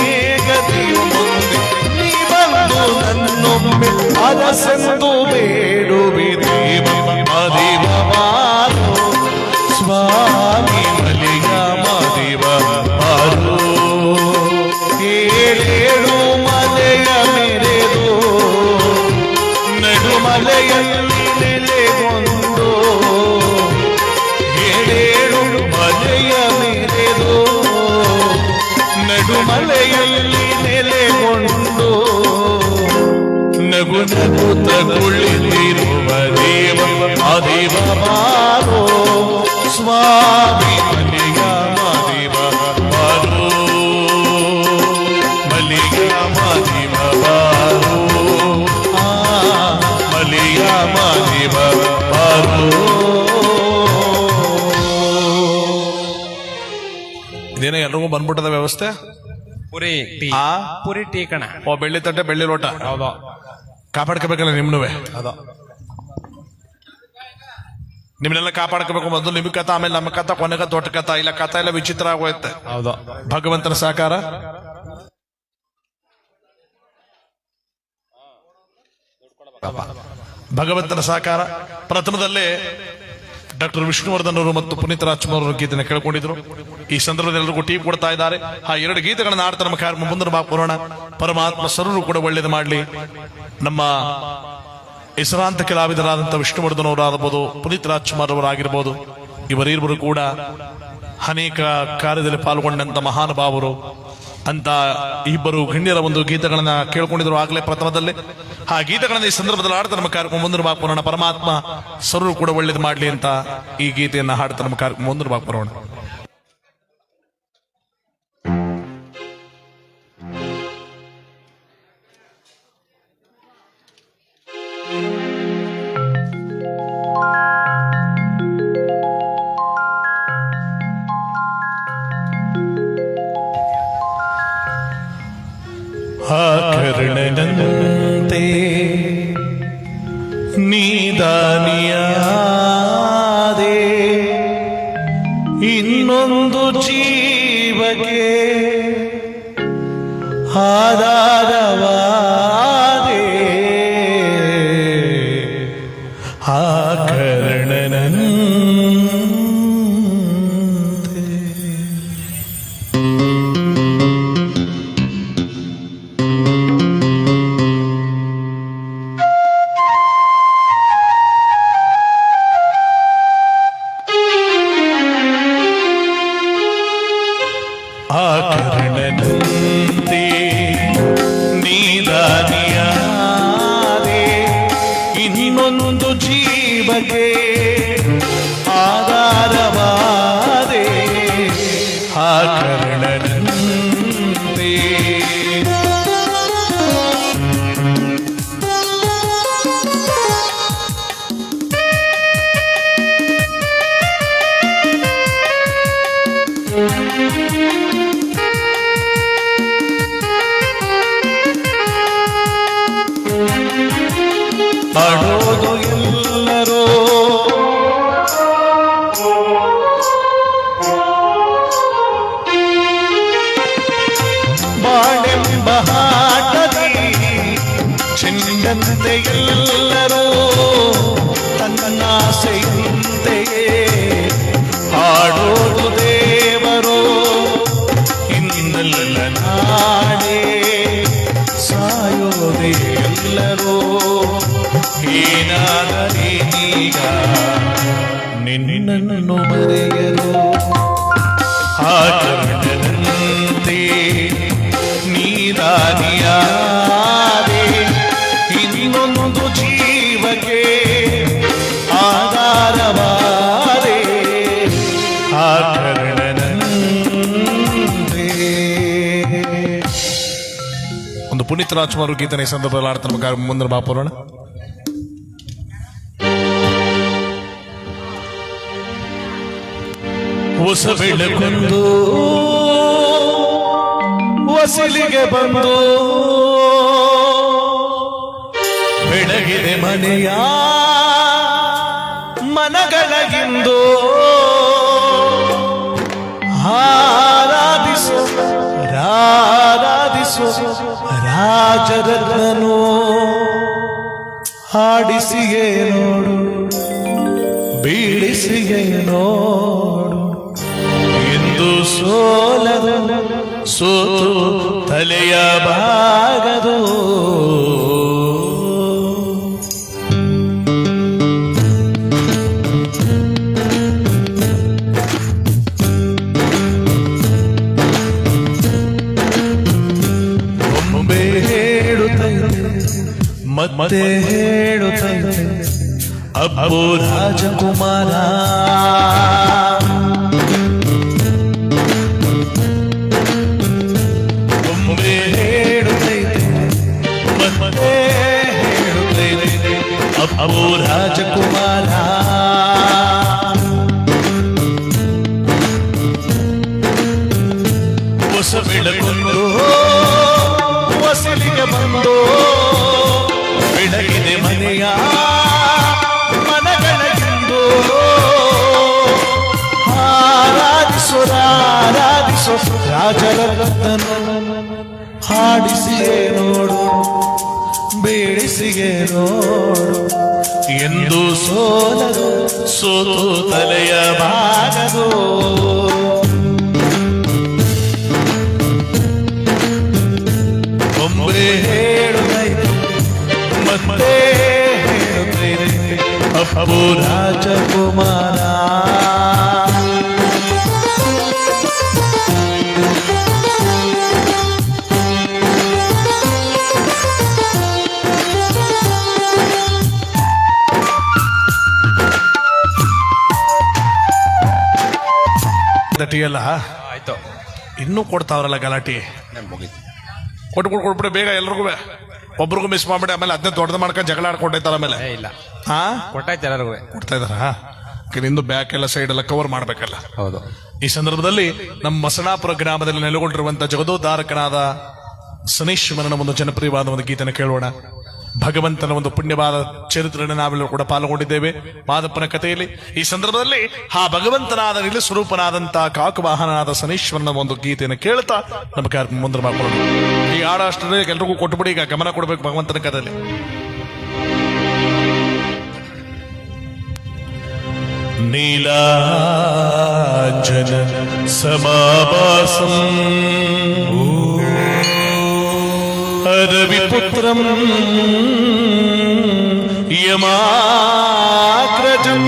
ಗತಿಯು ಮುಂದೆ ನೀ ಬಂದು ನನ್ನೊಮ್ಮೆ ಅರಸೆಂದು ಬೇಡುವೆ ದೇವ ಮಾದೇವ ಬಾರೋ ಸ್ವಾಮಿ ಮಲಿಗ ಮಾದೇವ ಬಾರೋ. ಏಳೇಳು ಮಲೆಯ ಮೆರೆದು ನಡುಮಲೆಯಲ್ಲಿ ನೆಲೆಗೊಂಡು ಏಳೇಳು ಮಲೆಯ ಮೆರೆದು ನಡುಮಲೆಯಲ್ಲಿ ನೆಲೆಗೊಂಡು ನಗು ನಗುತ್ತ ಕುಳಿತಿರುವ ದೇವ ಮಾದೇವ ಬಾರೋ ಸ್ವಾಮಿ ಮಲಿಗ ಮಾದೇವ ಬಾರೋ ಮಲಿಗ ಮಾದೇವ ಬಾರೋ ಮಲಿಗ ಮಾದೇವ ಬಾರೋ. ಇದೇನೋ ಎಲ್ರಿಗೂ ಬಂದ್ಬಿಟ್ಟದ ವ್ಯವಸ್ಥೆ. ಪುರಿ ಟೀ ಆ ಪುರಿ ಟೀ ಕಣ. ಓ ಬೆಳ್ಳಿ ತಟ್ಟೆ ಬೆಳ್ಳಿ ಲೋಟ. ಹೌದು, ಕಾಪಾಡ್ಕೋಬೇಕಲ್ಲ ನಿಮ್ನುವೆ. ಹೌದು. ನಿಮ್ನೆಲ್ಲ ಕಾಪಾಡ್ಕೋಬೇಕು. ಮೊದಲು ನಿಮ್ ಕಥ, ಆಮೇಲೆ ನಮ್ಮ ಕಥ, ಕೊನೆ ಕಥ, ದೊಡ್ಡ ಕಥ. ಇಲ್ಲ ಕಥ ಎಲ್ಲ ವಿಚಿತ್ರ ಆಗೋಯ್ತೆ. ಹೌದು. ಭಗವಂತನ ಸಹಕಾರ. ಭಗವಂತನ ಸಹಕಾರ. ಪ್ರಥಮದಲ್ಲೇ ಡಾಕ್ಟರ್ ವಿಷ್ಣುವರ್ಧನ್ ಅವರು ಮತ್ತು ಪುನೀತ್ ರಾಜ್ಕುಮಾರ್ ಅವರು ಗೀತೆಯನ್ನು ಕೇಳ್ಕೊಂಡಿದ್ರು. ಈ ಸಂದರ್ಭದಲ್ಲಿ ಎಲ್ಲರಿಗೂ ಟೀ ಕೊಡ್ತಾ ಇದ್ದಾರೆ. ಆ ಎರಡು ಗೀತೆಗಳನ್ನ ಆಡ್ತಾ ನಮ್ಮ ಕಾರ್ಯಕ್ರಮ ಮುಂದೆ ಬರೋಣ. ಪರಮಾತ್ಮ ಸರ್ವರು ಕೂಡ ಒಳ್ಳೇದು ಮಾಡಲಿ. ನಮ್ಮ ಹೆಸರಾಂತ ಕಲಾವಿದರಾದಂತಹ ವಿಷ್ಣುವರ್ಧನ್ ಅವರಾಗಬಹುದು, ಪುನೀತ್ ರಾಜ್ಕುಮಾರ್ ಅವರಾಗಿರ್ಬೋದು, ಇವರಿಬ್ಬರು ಕೂಡ ಅನೇಕ ಕಾರ್ಯದಲ್ಲಿ ಪಾಲ್ಗೊಂಡಂತ ಮಹಾನುಭಾವರು ಅಂತ ಇಬ್ಬರು ಗಣ್ಯರ ಒಂದು ಗೀತೆಗಳನ್ನ ಕೇಳ್ಕೊಂಡಿದ್ರು ಆಗ್ಲೇ ಪ್ರಥಮದಲ್ಲೇ. ಆ ಗೀತೆಗಳನ್ನ ಈ ಸಂದರ್ಭದಲ್ಲಿ ಹಾಡ್ತಾ ನಮ್ಮ ಕಾರ್ಯಕ್ರಮ ಮುಂದೆ ಬರೋಣ. ಪರಮಾತ್ಮ ಸರ್ವರು ಕೂಡ ಒಳ್ಳೇದು ಮಾಡ್ಲಿ ಅಂತ ಈ ಗೀತೆಯನ್ನ ಹಾಡ್ತಾ ನಮ್ಮ ಕಾರ್ಯಕ್ರಮ ಮುಂದೆ ಬರೋಣ. ಆ ಕರ್ಣನಂತೆ ನೀದಾನಿಯಾದೆ ಇನ್ನೊಂದು ಜೀವಕ್ಕೆ ಆಧಾರವಾದೆ. ಆ ಕರ್ಣನಂತೆ ಕರ್ಣನಂತೆ ನೀದಾನಿಯಾದೆ ಇನ್ನೊಂದು ಜೀವಕ್ಕೆ ಆಧಾರವಾದೆ. ಆ ಕರ್ಣನಂತೆ ಆಡೋದು ಎಲ್ಲರೂ ಬಾಳೆಂಬ ಆಟದಿ ಚೆಂಡಂತೆ ಎಲ್ಲರೂ ತನ್ನಾಸೆಯಂತೆಯೇ ಆಡೋದು ದೇವರು ಇಂದಲ್ಲ ನಾಳೆ ಸಾಯೋದೆ ಎಲ್ಲರೂ ಏನಾದರೇನೀಗ ನಿನ್ನನ್ನು ಮರೆಯರು ಆಟದಂತೆ ನೀರಾನಿಯಾದೆ ಇನ್ನೊಂದು ಜೀವಕ್ಕೆ ಆಧಾರವಾದೆ ಆಕರ್ಣನಂತೆ. ಒಂದು ಪುನೀತ್ ರಾಜ್ಕುಮಾರ್ ಗೀತನ ಈ ಸಂದರ್ಭದಲ್ಲಿ ಆಡ್ತಾರೆ ಮುಂದಿನ ಬಾಪುರೋಣ. ಹೊಸ ಬೆಳಕೊಂದು ವಸಲಿಗೆ ಬಂದು ಬೆಳಗಿದೆ ಮನೆಯ ಮನಗಳಗಿಂದು ಆರಾಧಿಸು ರಾರಾಧಿಸು ರಾಜರತ್ನನು ಹಾಡಿಸಿಯೇ ನೋಡು ಬೀಳಿಸಿಯೇ ನೋಡು ಎಂದು ಸೋಲದು ಸೋತು ತಲೆಯ ಬಾಗದು ಒಮ್ಮೆ ಹೇಳುತ್ತೈತೆ ಮತ್ತೆ ಹೇಳುತ್ತೈತೆ ಅಬ್ಬು ರಾಜಕುಮಾರ ಒಮ್ಮೆ ಹೇಳುತ್ತೈತೆ ಮತ್ತೆ ಹೇಳುತ್ತೈತೆ ಅಬ್ಬು ರಾಜಕುಮಾರ ಹೊಸ ಬೆಳಗೊಂಡು ವಸಲಿಗೆ ಬಂದು ಬೆಳಗಿದೆ ಮನೆಯ ಮನಗಳಗಿಂದು ಆರಾಧಿಸು ರಾಜರತ್ನನು ಹಾಡಿಸಿಯೇ ನೋಡು ಬೇಡಿಸಿಯೇ ನೋಡು ಎಂದು ಸೋಲದು ಸೋತು ತಲೆಯ ಬಾಗದು ಒಮ್ಮೆ ಹೇಳುತ್ತೈತೆ ಮತ್ತೆ ಹೇಳುತ್ತೈತೆ ಅಬ್ಬು ರಾಜಕುಮಾರ. ಗಲಾಟಿಯಲ್ಲ ಆಯ್ತು, ಇನ್ನೂ ಕೊಡ್ತಾವ್ರಲ್ಲ ಗಲಾಟಿ ಕೊಟ್ಬಿಟ್ಟು ಬೇಗ ಎಲ್ರಿಗೂ ಒಬ್ರಿಗೂ ಮಿಸ್ ಮಾಡ್ಬಿಡಿ. ಆಮೇಲೆ ಅದನ್ನೇ ದೊಡ್ಡದು ಮಾಡ್ಕೊಂಡು ಜಗಳ ಆಡ್ಕೊಂಡೈತಾರ ಆಮೇಲೆ ಇಲ್ಲ ಹಾ ಕೊಟ್ಟಾಯ್ತು ಎಲ್ಲರಿಗೂ ಕೊಡ್ತಾ ಇದಾರ. ನಿಂದು ಬ್ಯಾಕ್ ಎಲ್ಲ ಸೈಡ್ ಎಲ್ಲ ಕವರ್ ಮಾಡ್ಬೇಕಲ್ಲ. ಹೌದು. ಈ ಸಂದರ್ಭದಲ್ಲಿ ನಮ್ಮ ಮಸಣಾಪುರ ಗ್ರಾಮದಲ್ಲಿ ನೆಲೆಗೊಂಡಿರುವಂತಹ ಜಗದೋದ್ಧಾರಕನಾದ ಶನೀಶ್ವರನ ಒಂದು ಜನಪ್ರಿಯವಾದ ಒಂದು ಗೀತನ ಕೇಳೋಣ. ಭಗವಂತನ ಒಂದು ಪುಣ್ಯವಾದ ಚರಿತ್ರೆಯನ್ನು ನಾವೆಲ್ಲರೂ ಕೂಡ ಪಾಲ್ಗೊಂಡಿದ್ದೇವೆ ಮಾದಪ್ಪನ ಕಥೆಯಲ್ಲಿ. ಈ ಸಂದರ್ಭದಲ್ಲಿ ಆ ಭಗವಂತನಾದ ನಿಲ ಸ್ವರೂಪನಾದಂತಹ ಕಾಕುವಾಹನಾದ ಶನೀಶ್ವರನ ಒಂದು ಗೀತೆಯನ್ನು ಕೇಳ್ತಾ ನಮಗೆ ಮುಂದೆ ಮಾಡ್ಕೊಳ್ಳೋಣ. ಈ ಹಾಡ ಅಷ್ಟೇ ಎಲ್ರಿಗೂ ಕೊಟ್ಟುಬಿಡಿ, ಈಗ ಗಮನ ಕೊಡ್ಬೇಕು ಭಗವಂತನ ಕಥೆಯಲ್ಲಿ. ನೀಲಾಂಜನ ಸಮಾಭಾಸಂ ರವಿಪುತ್ರಂ ಯಮಾಗ್ರಜಂ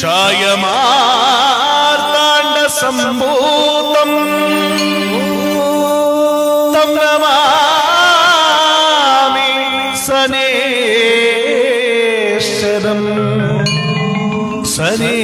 ಛಾಯಮಾರ್ತಾಂಡ ಸಂಭೂತಂ ತಂ ನಮಾಮಿ ಸನೇಶ್ವರಂ ಸನೇಶ್ವರಂ.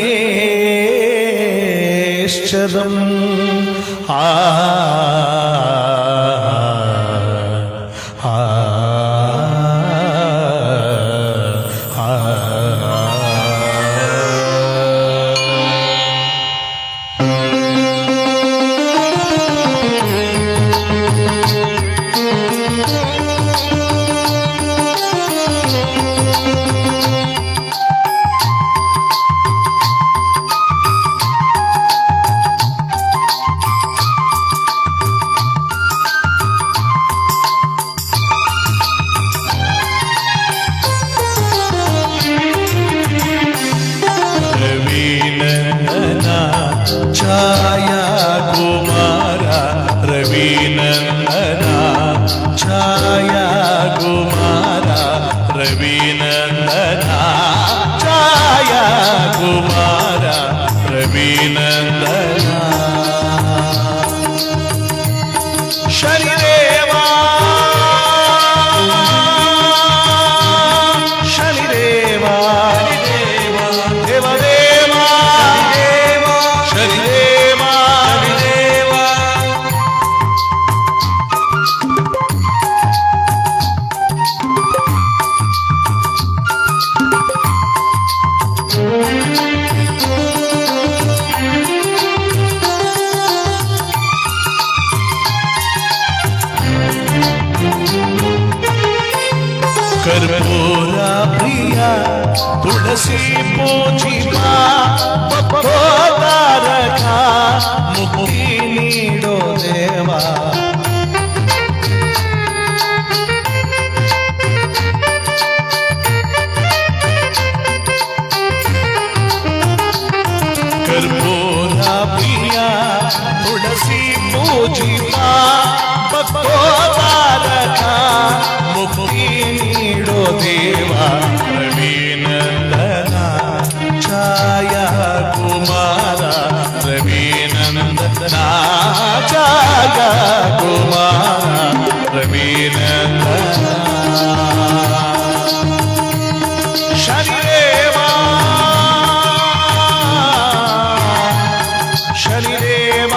ಛಾಯಾ ಕುಮಾರ ರವಿನಂದನ ಛಾಯಾ ಕುಮಾರ ರವಿನಂದನ ಶನಿದೇವ ಶನಿದೇವ ದೇವದೇವ ಶನಿದೇವ ಕರ್ಪೂರ ಪ್ರಿಯ ತುಳಸಿ ಪೂಜಿತ ತಾರಕ ಮುಕ್ತಿ ನೀಡೋ ದೇವ ಕರ್ಪೂರ ಪ್ರಿಯ ತುಳಸಿ ಪೂಜಿತ ತಾರಕ ಮುಕ್ತಿ ನೀಡೋ ದೇವ ರವಿನಂದನ ಛಾಯಾ ಕುಮಾರ ರವಿನಂದನ ಛಾಯಾ ಕುಮಾರ ರವಿನಂದನ ಶನಿದೇವ ಶನಿದೇವ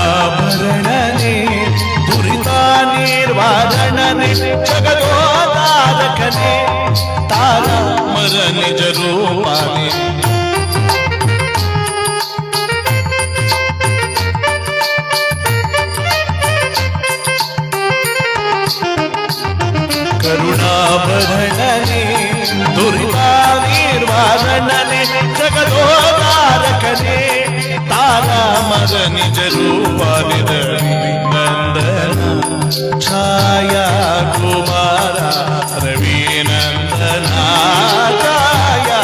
ಕರುಣಾಭರಣನೆ ದುರಿತ ನಿರ್ವಾರಣನೆ ಜಗದೋದಾರಕನೆ ತಾರ ಮರ ನಿಜ ರೂಪನೆ ಕರುಣಾಭರಣನೆ ದುರಿತ ನಿರ್ವಾರಣನೆ ಜಗದೋದಾರಕನೆ ತಾರ ಮರ ನಿಜ ರೂಪ ನಂದನ ಛಾಯಾ ಕುಮಾರ ರವಿನಂದನ ಛಾಯಾ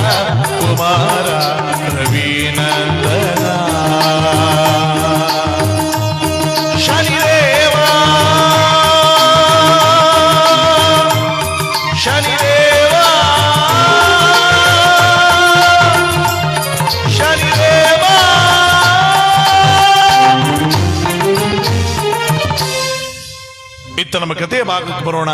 ಕುಮಾರ ರವಿನಂದನ ಶನಿದೇವ ಶನಿದೇವ ಶನಿದೇವ ಇತ್ತ ನಮ್ಮ ಕಥೆಯ ಭಾಗಕ್ಕೆ ಬರೋಣ.